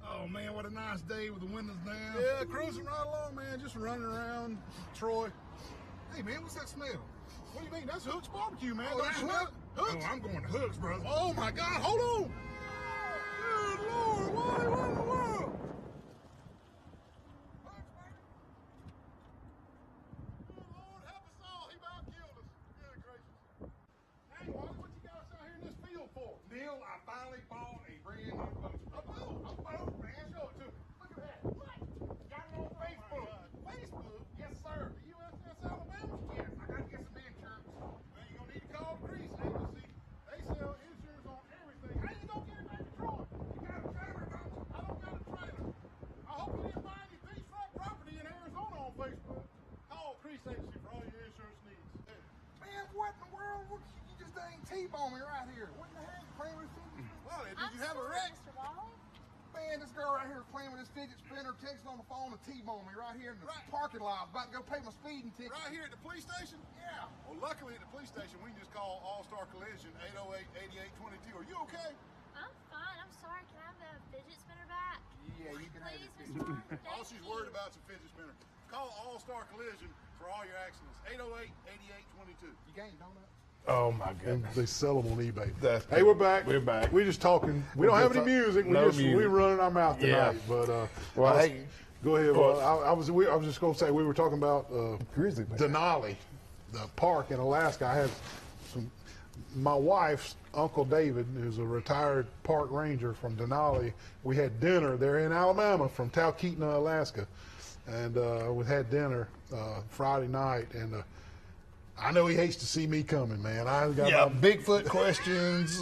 Oh, man, what a nice day with the windows down. Yeah, cruising right along, man, just running around Troy. Hey, man, what's that smell? What do you mean? That's Hook's Barbecue, man. Oh, Don't that's you smell it? Hooks? Oh, I'm going to Hooks, brother. Oh, my God, hold on. Good Lord, what in the world? Hooks, baby. Good Lord, help us all. He about killed us. Good gracious. Hey, Wally, what you got us out here in this field for? Neil, I finally bought a brand new boat. A boat, man. Show it to me. Look at that. What? Got it on Facebook. Facebook? Yes, sir. The USS Alabama? Yes, I got to get some insurance. Well, you're going to need to call the Grease Agency. They sell insurance on everything. How you going to get it back to Troy? You got a trailer, don't you? I don't got a trailer. I hope you didn't buy any beachfront property in Arizona on Facebook. Call Grease Agency for all your insurance needs. Man, what in the world? You just dang T-bone me right here. What in the heck? Playing with fidget spinner? Wally, did you have a wreck? Mr. Wally? Man, this girl right here is playing with this fidget spinner, texting on the phone, and T-bone me right here in the parking lot. About to go pay my speeding ticket. Right here at the police station? Yeah. Well, luckily at the police station, we can just call All-Star Collision 808-8822. Are you okay? I'm fine. I'm sorry. Can I have the fidget spinner back? Yeah, you can have Please, this. Mr. Wally. All Thank she's you. worried about is a fidget spinner. Call All-Star Collision for all your accidents. 808-8822. You gained donut? Oh my And goodness. they sell them on eBay. That's Hey, we're back. We're back. We're just talking. We don't have any music. No music. We're running our mouth Yeah. tonight. But Well, I was- hey. go ahead. Well, Well, I was just going to say we were talking about Grizzly bear. Denali, the park in Alaska. I had my wife's Uncle David, who's a retired park ranger from Denali. We had dinner there in Alabama from Talkeetna, Alaska, and we had dinner Friday night. And I know he hates to see me coming, man. I got Yeah, my- Bigfoot questions.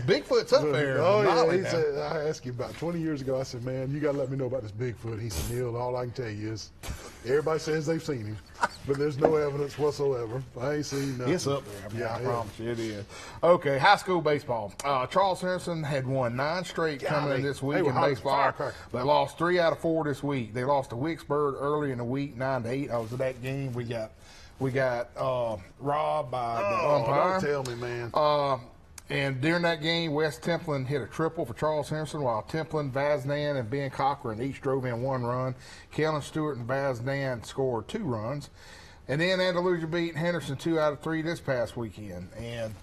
Bigfoot's up there. Oh yeah, Denali he now. said. I asked him about 20 years ago. I said, "Man, you got to let me know about this Bigfoot." He said, "Neil, all I can tell you is, everybody says they've seen him, but there's no evidence whatsoever. I ain't seen nothing." It's up there. I mean, Yeah, I yeah. promise you it is. Okay, high school baseball. Charles Henderson had won 9 straight coming in this week they were in hot as baseball. firecrackers. They lost 3 out of 4 this week. They lost to Wicksburg early in the week, 9-8. I was at that game. We got robbed by the Oh, umpire. don't tell me, man. And during that game, West Templin hit a triple for Charles Henderson, while Templin, Vaznan, and Ben Cochran each drove in 1 run. Kellen Stewart and Vaznan scored 2 runs. And then Andalusia beat Henderson 2 out of 3 this past weekend. And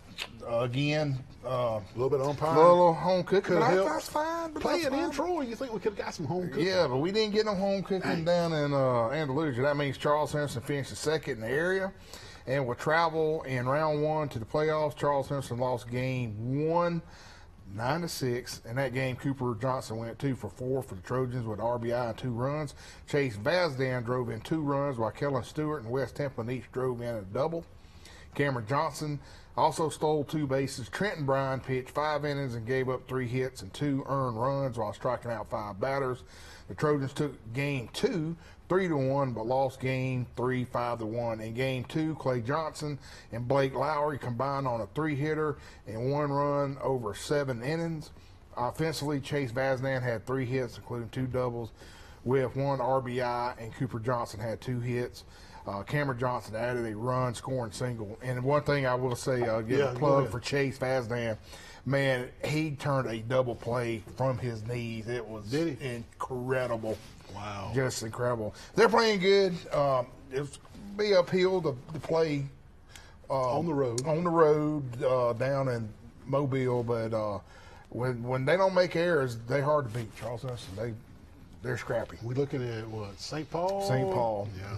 again, a little bit of umpiring. little home cooking. Could But help. that's fine. But Playing that's in fine. Troy, you think we could have got some home cooking? Yeah, but we didn't get no home cooking down in Andalusia. That means Charles Henderson finished 2nd in the area. And with travel in round 1 to the playoffs, Charles Henderson lost game 1, 9-6. In that game, Cooper Johnson went 2 for 4 for the Trojans with RBI and 2 runs. Chase Vazdan drove in 2 runs, while Kellen Stewart and West Templin each drove in a double. Cameron Johnson also stole 2 bases. Trenton Bryan pitched 5 innings and gave up 3 hits and 2 earned runs while striking out 5 batters. The Trojans took game 2 3-1, but lost game 3 5-1. In game 2, Clay Johnson and Blake Lowry combined on a 3-hitter and 1 run over 7 innings. Offensively, Chase Vaznan had 3 hits, including 2 doubles, with 1 RBI, and Cooper Johnson had 2 hits. Cameron Johnson added a run-scoring single. And one thing I will say, give Yeah, a go plug ahead. for Chase Vazdan. Man, he turned a double play from his knees. It was Did he? incredible. Wow. Just incredible. They're playing good. It's be uphill to play On the road. on the road down in Mobile, but when they don't make errors, they're hard to beat. Charles Henderson, they're scrappy. We looking at what? St. Paul. St. Paul. Yeah.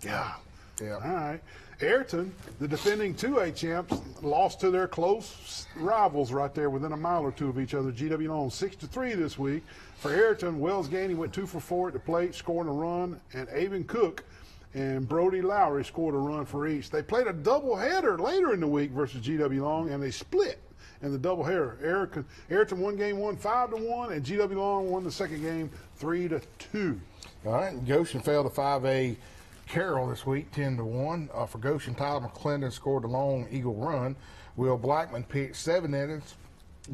Yeah. Yeah. All right. Ayrton, the defending 2A champs, lost to their close rivals right there within a mile or 2 of each other. GW Long 6-3 this week. For Ayrton, Wells Gainey went 2 for 4 at the plate, scoring a run, and Avon Cook and Brody Lowry scored a run for each. They played a doubleheader later in the week versus GW Long, and they split in the doubleheader. Ayrton won game 1 5-1, and GW Long won the second game 3-2. All right. Goshen fell to 5A Carroll this week, 10-1. For Goshen, Tyler McClendon scored a long eagle run. Will Blackman pitched 7 innings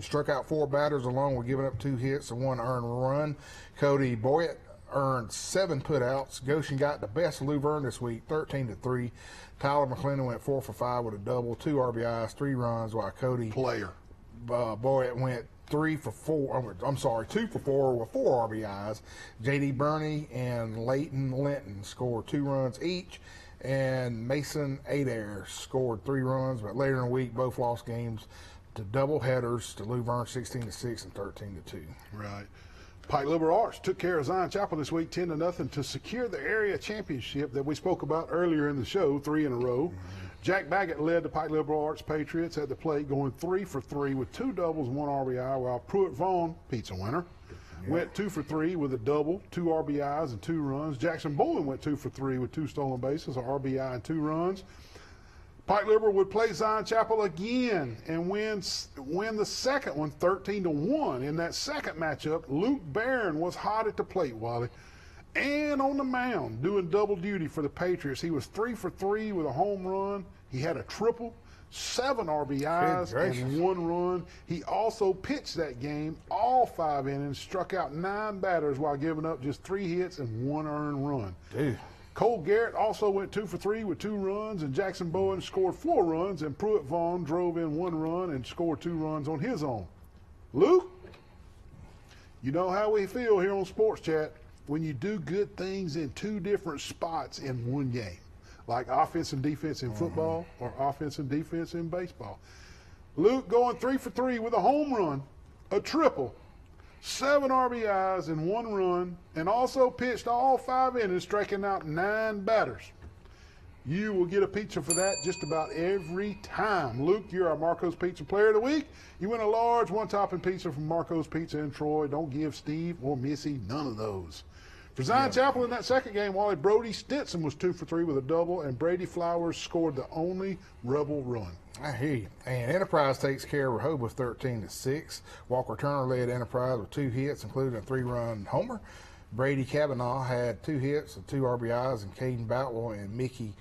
struck out 4 batters along with giving up 2 hits and 1 earned run. Cody Boyett earned 7 putouts. Goshen got the best of Lou Verne this week, 13-3. Tyler McClendon went 4 for 5 with a double, 2 RBIs, 3 runs, while Cody Boyett went 2 for 4 with 4 RBIs. J.D. Burney and Leighton Linton scored 2 runs each, and Mason Adair scored 3 runs. But later in the week, both lost games to double headers to Lou Verne, 16-6 and 13-2. Right. Pike Liberal Arts took care of Zion Chapel this week, 10-0, to secure the area championship that we spoke about earlier in the show, 3 in a row. Jack Baggett led the Pike Liberal Arts Patriots at the plate, going 3 for 3 with 2 doubles and 1 RBI, while Pruitt Vaughn, pizza winner, went 2 for 3 with a double, 2 RBIs and 2 runs. Jackson Bowling went 2 for 3 with 2 stolen bases, an RBI and 2 runs. Pike Liberal would play Zion Chapel again and win the second one 13-1. In that second matchup, Luke Barron was hot at the plate, Wally, and on the mound doing double duty for the Patriots. He was 3 for 3 with a home run. He had a triple, 7 RBIs and 1 run. He also pitched that game all 5 innings, struck out 9 batters while giving up just 3 hits and 1 earned run. Dude. Cole Garrett also went 2 for 3 with 2 runs, and Jackson Bowen scored 4 runs, and Pruitt Vaughn drove in 1 run and scored 2 runs on his own. Luke, you know how we feel here on Sports Chat when you do good things in 2 different spots in one game, like offense and defense in football or offense and defense in baseball. Luke going 3 for 3 with a home run, a triple, 7 RBIs and 1 run, and also pitched all 5 innings, striking out 9 batters. You will get a pizza for that just about every time. Luke, you're our Marco's Pizza Player of the Week. You win a large 1-topping pizza from Marco's Pizza in Troy. Don't give Steve or Missy none of those. For Zion Chapel in that second game, Wally, Brody Stinson was 2 for 3 with a double, and Brady Flowers scored the only Rebel run. I hear you. And Enterprise takes care of Rehoboth 13-6. Walker Turner led Enterprise with 2 hits, including a 3-run homer. Brady Kavanaugh had 2 hits and 2 RBIs, and Caden Boutwell and Mickey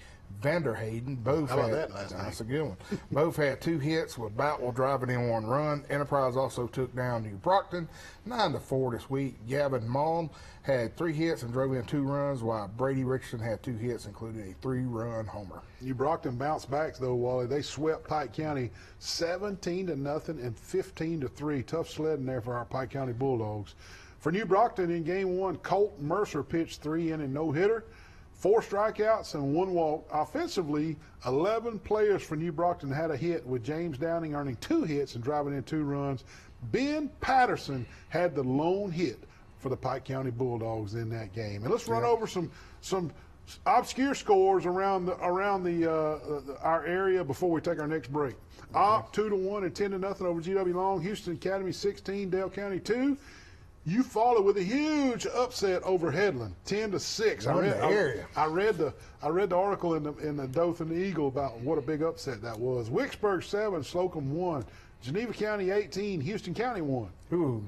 Vanderhayden both that's a good one. Both had 2 hits, with Boutwell driving in 1 run. Enterprise also took down New Brockton 9-4 this week. Gavin Mullen had 3 hits and drove in 2 runs, while Brady Richardson had 2 hits, including a 3-run homer. New Brockton bounced back though, Wally. They swept Pike County 17-0 and 15-3. Tough sledding there for our Pike County Bulldogs. For New Brockton in game 1, Colt Mercer pitched 3-inning no-hitter, 4 strikeouts and 1 walk. Offensively, 11 players for New Brockton had a hit, with James Downing earning 2 hits and driving in 2 runs. Ben Patterson had the lone hit for the Pike County Bulldogs in that game. And let's run over some obscure scores around our area before we take our next break. Opp 2-1 and 10-0 over GW Long. Houston Academy 16, Dale County 2. You followed with a huge upset over Headland, 10-6. I read the article in the Dothan Eagle about what a big upset that was. Wicksburg 7, Slocum 1. Geneva County 18, Houston County 1.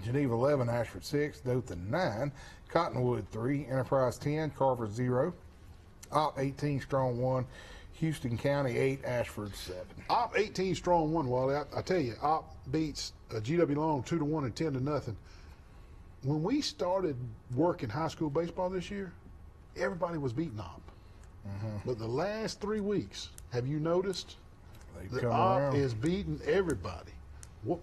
Geneva 11, Ashford 6, Dothan 9, Cottonwood 3, Enterprise 10, Carver 0, Opp 18, Strong 1, Houston County 8, Ashford 7. Opp 18, Strong 1, Wally. I tell you, Opp beats GW Long 2-1 and 10-0. When we started working high school baseball this year, everybody was beating Opp. But the last 3 weeks, have you noticed that Opp is beating everybody? Do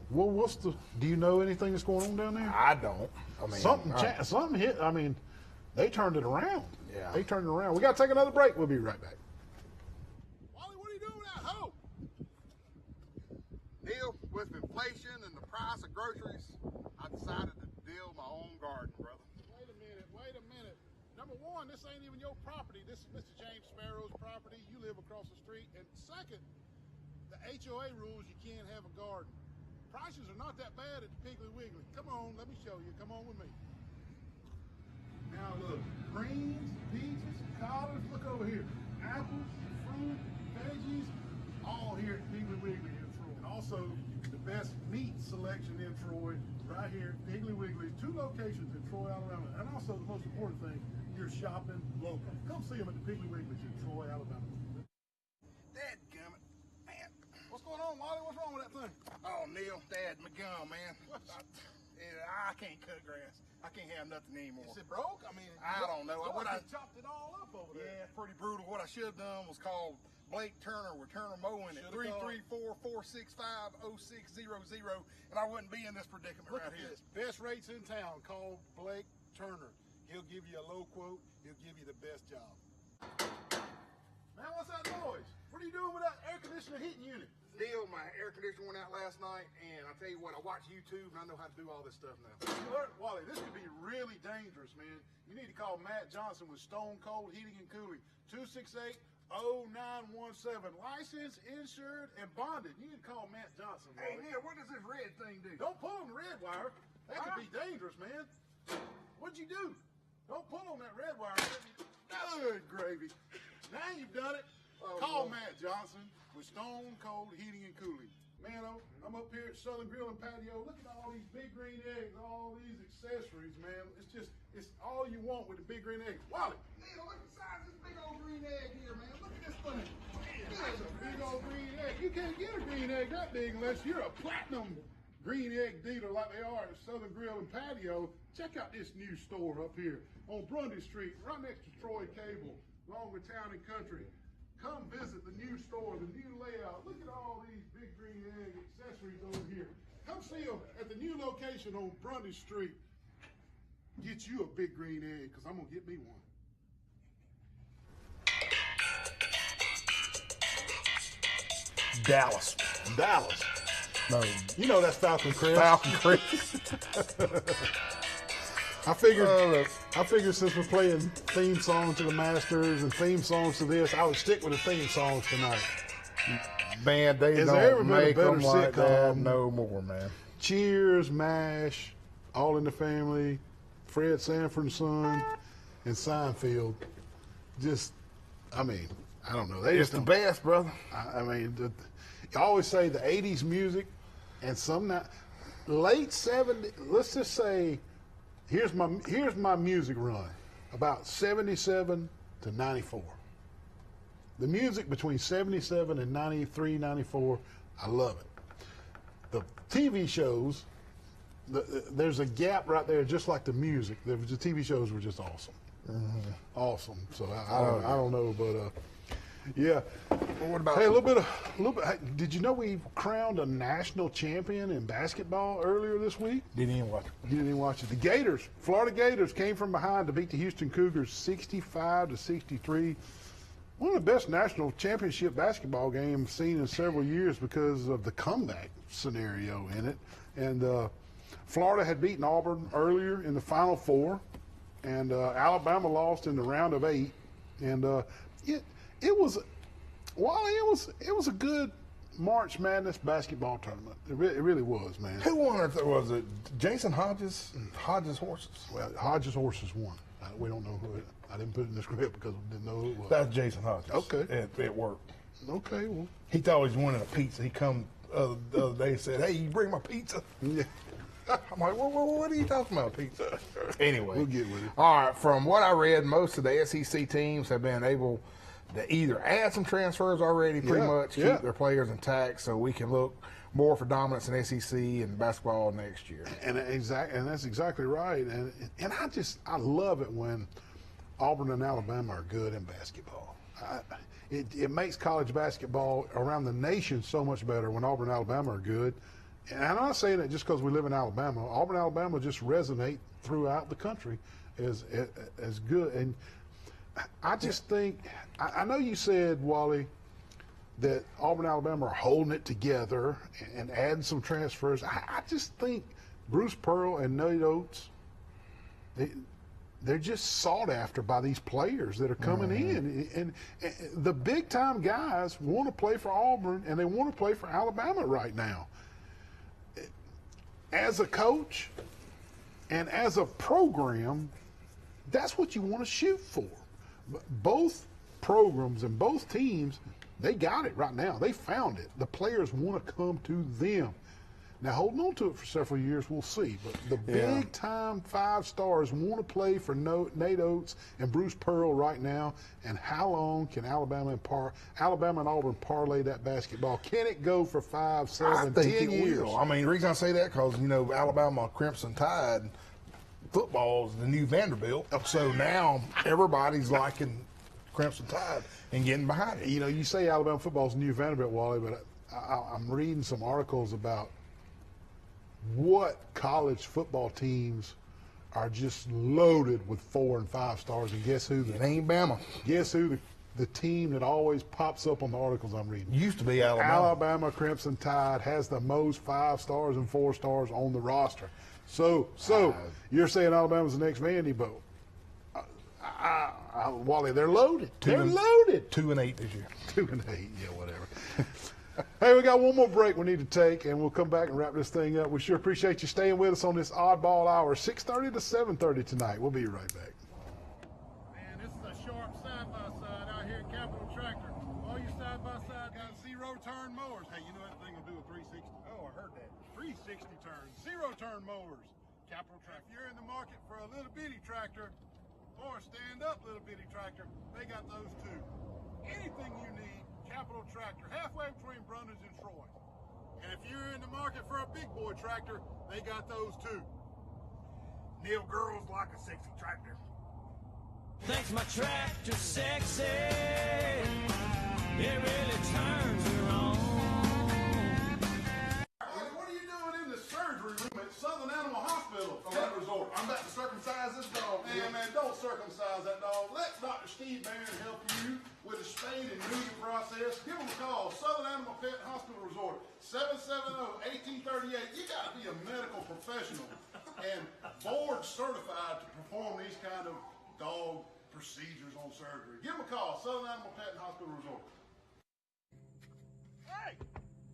you know anything that's going on down there? I don't. I mean, something hit. I mean, they turned it around. Yeah. They turned it around. We got to take another break. We'll be right back. Wally, what are you doing at home? Neil, with inflation and the price of groceries, I decided to deal my own garden, brother. Wait a minute. Number one, this ain't even your property. This is Mr. James Sparrow's property. You live across the street. And second, the HOA rules you can't have a garden. Prices are not that bad at the Piggly Wiggly. Come on, let me show you. Come on with me. Now look, greens, peaches, collards. Look over here. Apples, fruit, veggies, all here at Piggly Wiggly in Troy. And also the best meat selection in Troy, right here at Piggly Wiggly. 2 locations in Troy, Alabama. And also the most important thing, you're shopping local. Come see them at the Piggly Wigglies in Troy, Alabama. Dadgummit, man. What's going on, on, Wally? What's wrong with that thing? Oh, Neil, Dad, my gum, man. I can't cut grass. I can't have nothing anymore. Is it broke? I mean, I don't know. What I chopped it all up over there. Yeah, it's pretty brutal. What I should have done was called Blake Turner with Turner Mowing at 334-465-0600, and I wouldn't be in this predicament Look right at here. this. Best rates in town. Call Blake Turner. He'll give you a low quote. He'll give you the best job. Man, what's that noise? What are you doing with that air conditioner heating unit? Neil, my air conditioner went out last night, and I tell you what, I watch YouTube, and I know how to do all this stuff now. Wally, this could be really dangerous, man. You need to call Matt Johnson with Stone Cold Heating and Cooling. 268-0917. Licensed, insured, and bonded. You need to call Matt Johnson, Hey, Wally. Neil, what does this red thing do? Don't pull on the red wire. That could be dangerous, man. What'd you do? Don't pull on that red wire. Good gravy. Now you've done it. Call Matt Johnson with Stone Cold Heating and Cooling. Man, I'm up here at Southern Grill and Patio. Look at all these big green eggs, all these accessories, man. It's all you want with the big green egg. Wally. Neil, look at the size of this big old green egg here, man. Look at this thing. That's a big old green egg. You can't get a green egg that big unless you're a platinum green egg dealer like they are at Southern Grill and Patio. Check out this new store up here on Grundy Street, right next to Troy Cable, along with Town and Country. Come visit the new store, the new layout. Look at all these big green egg accessories over here. Come see them at the new location on Grundy Street. Get you a big green egg, because I'm going to get me one. Dallas. Dallas. No, You know that's Falcon Crest. Falcon Creek. I figured since we're playing theme songs to the Masters and theme songs to this, I would stick with the theme songs tonight. Man, they Has there ever don't been a make better them like that sitcom? no more, man. Cheers, MASH, All in the Family, Fred Sanford and Son, and Seinfeld. Just, I mean, I don't know. They It's just the don't. best, brother. I mean, you always say the 80s music and some late 70s, let's just say, here's my music run, about 77 to 94. The music between 77 and 93, 94, I love it. The TV shows, there's a gap right there, just like the music. The TV shows were just awesome. Awesome. So I don't know, but yeah. Well, what about Hey, a little bit. Hey, did you know we crowned a national champion in basketball earlier this week? Didn't even watch it. You didn't even watch it. The Gators, Florida Gators, came from behind to beat the Houston Cougars 65-63. One of the best national championship basketball games seen in several years because of the comeback scenario in it. And Florida had beaten Auburn earlier in the Final Four, and Alabama lost in the round of 8. And it was a good March Madness basketball tournament. It really was, man. Who won it? Was it Jason Hodges? Hodges Horses? Well, Hodges Horses won. We don't know who it. I didn't put it in the script because we didn't know who it was. That's Jason Hodges. Okay. It worked. Okay, well. He thought he was winning a pizza. He come the other day and said, "Hey, you bring my pizza?" Yeah. I'm like, what are you talking about, pizza? Anyway. We'll get with it. All right, from what I read, most of the SEC teams have been able to either add some transfers already, pretty much, keep their players intact, so we can look more for dominance in SEC and basketball next year. And that's exactly right. And I love it when Auburn and Alabama are good in basketball. It makes college basketball around the nation so much better when Auburn and Alabama are good. And I'm not saying it just because we live in Alabama. Auburn and Alabama just resonate throughout the country as good. And I just think, I know you said, Wally, that Auburn and Alabama are holding it together and adding some transfers. I just think Bruce Pearl and Nate Oates, they're just sought after by these players that are coming in. And the big-time guys want to play for Auburn, and they want to play for Alabama right now. As a coach and as a program, that's what you want to shoot for. Both programs and both teams, they got it right now. They found it. The players want to come to them. Now, holding on to it for several years, we'll see. But the big-time 5 stars want to play for Nate Oates and Bruce Pearl right now. And how long can Alabama and Auburn parlay that basketball? Can it go for 5, 7, 10 years? Will. I mean, the reason I say that because, you know, Alabama Crimson Tide football is the new Vanderbilt. So now everybody's liking Crimson Tide and getting behind it. You know, you say Alabama football is the new Vanderbilt, Wally, but I'm reading some articles about what college football teams are just loaded with 4 and 5 stars. And guess who? It ain't Bama. Guess who the team that always pops up on the articles I'm reading? Used to be Alabama. Alabama Crimson Tide has the most 5 stars and 4 stars on the roster. So you're saying Alabama's the next Vandy, but Wally, they're loaded. They're loaded. 2-8 this year. 2-8, yeah, whatever. Hey, we got one more break we need to take, and we'll come back and wrap this thing up. We sure appreciate you staying with us on this oddball hour, 6:30 to 7:30 tonight. We'll be right back. Man, this is a sharp side-by-side out here at Capital Tractor. All you side-by-side got 0-turn mowers. Hey, you know that thing will do a 360? Oh, I heard that. 360 turns, 0-turn mowers. Capital Tractor. If you're in the market for a little bitty tractor or a stand-up little bitty tractor, they got those too. Anything you need, Capital Tractor, halfway between Brundage and Troy. And if you're in the market for a big boy tractor, they got those too. Neil girls like a sexy tractor. Thinks my tractor's sexy. It really turns her on. What are you doing in the surgery room at Southern Animal Hospital from that resort? I'm about to circumcise this dog. Man, don't circumcise that dog. Let Dr. Steve Barron help you with a spade and neuter process. Give them a call. Southern Animal Pet Hospital Resort, 770-1838. You got to be a medical professional and board certified to perform these kind of dog procedures on surgery. Give them a call. Southern Animal Pet Hospital Resort. Hey,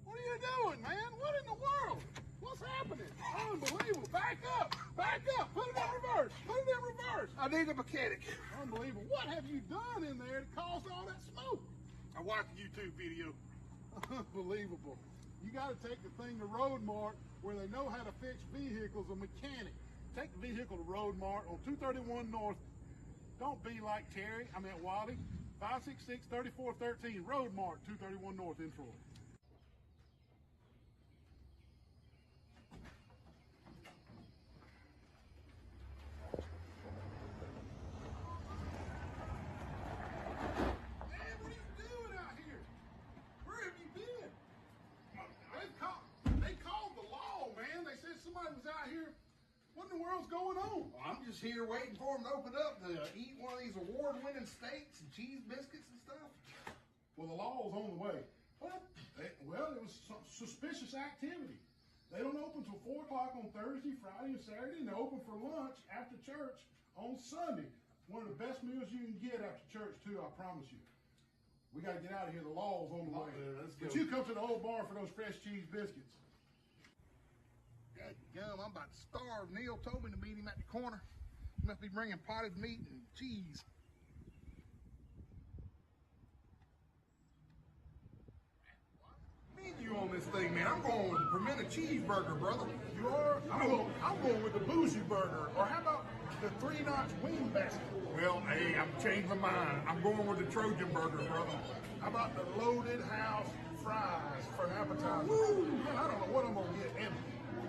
what are you doing, man? What in the world? What's happening? Unbelievable. Back up. Back up. Put it in reverse. Put it in reverse. I need a mechanic. Unbelievable. What have you done in there to cause all that smoke? I watched the YouTube video. Unbelievable. You got to take the thing to Road Mart where they know how to fix vehicles, a mechanic. Take the vehicle to Road Mart on 231 North. Don't be like Terry. I meant Wally. 566-3413. Road Mart, 231 North in Troy. Going on? Well, I'm just here waiting for them to open up to eat one of these award-winning steaks and cheese biscuits and stuff. Well, the law's on the way. What? Well, it was some suspicious activity. They don't open till 4 o'clock on Thursday, Friday, and Saturday, and they open for lunch after church on Sunday. One of the best meals you can get after church, too, I promise you. We got to get out of here. The law's on the way. But you come to the old bar for those fresh cheese biscuits. Gum, I'm about to starve. Neil told me to meet him at the corner. He must be bringing potted meat and cheese. Menu on this thing, man. I'm going with the pimento cheeseburger, brother. You are? I'm going with the bougie burger. Or how about the 3-notch wing basket? Well, hey, I'm changing my mind. I'm going with the Trojan burger, brother. How about the loaded house fries for an appetizer? Woo, man, I don't know what I'm going to get. And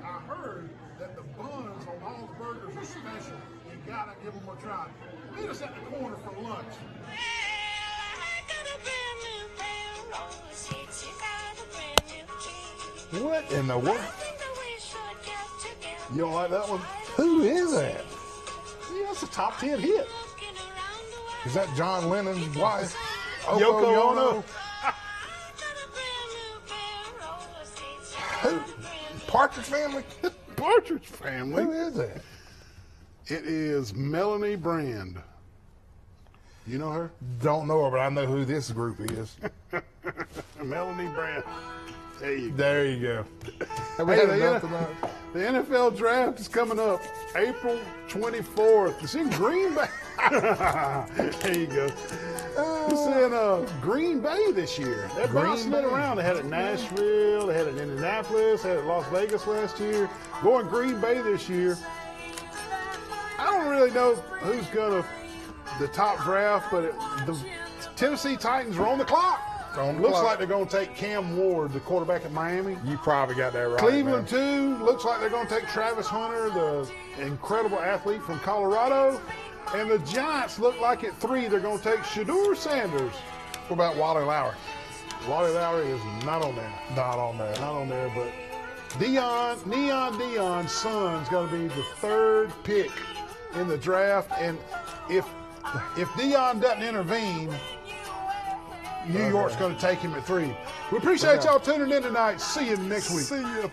I heard that the buns on all the burgers are special. You gotta give them a try. Meet us at the corner for lunch. What in the world? You don't like that one? Who is that? Yeah, that's a top 10 hit. Is that John Lennon's wife? Yoko Ono. Who? Partridge Family? Partridge Family. Who is that? It is Melanie Brand. You know her? Don't know her, but I know who this group is. Melanie Brand. There you go. There you go. Hey, the NFL draft is coming up April 24th. It's in Green Bay. There you go. It's in Green Bay this year. They're bouncing it around. They had it in Nashville, they had it in Indianapolis, they had it in Las Vegas last year. Going Green Bay this year. I don't really know who's going to the top draft, but the Tennessee Titans are on the clock. Looks like they're going to take Cam Ward, the quarterback at Miami. You probably got that right. Cleveland, too. Looks like they're going to take Travis Hunter, the incredible athlete from Colorado. And the Giants look like at 3, they're going to take Shedeur Sanders. What about Wally Lowry? Wally Lowry is not on there. Not on there, but Neon Dion's son's going to be the 3rd pick in the draft. And if Dion doesn't intervene, New York's going to take him at 3. We appreciate y'all tuning in tonight. See you next week. See you.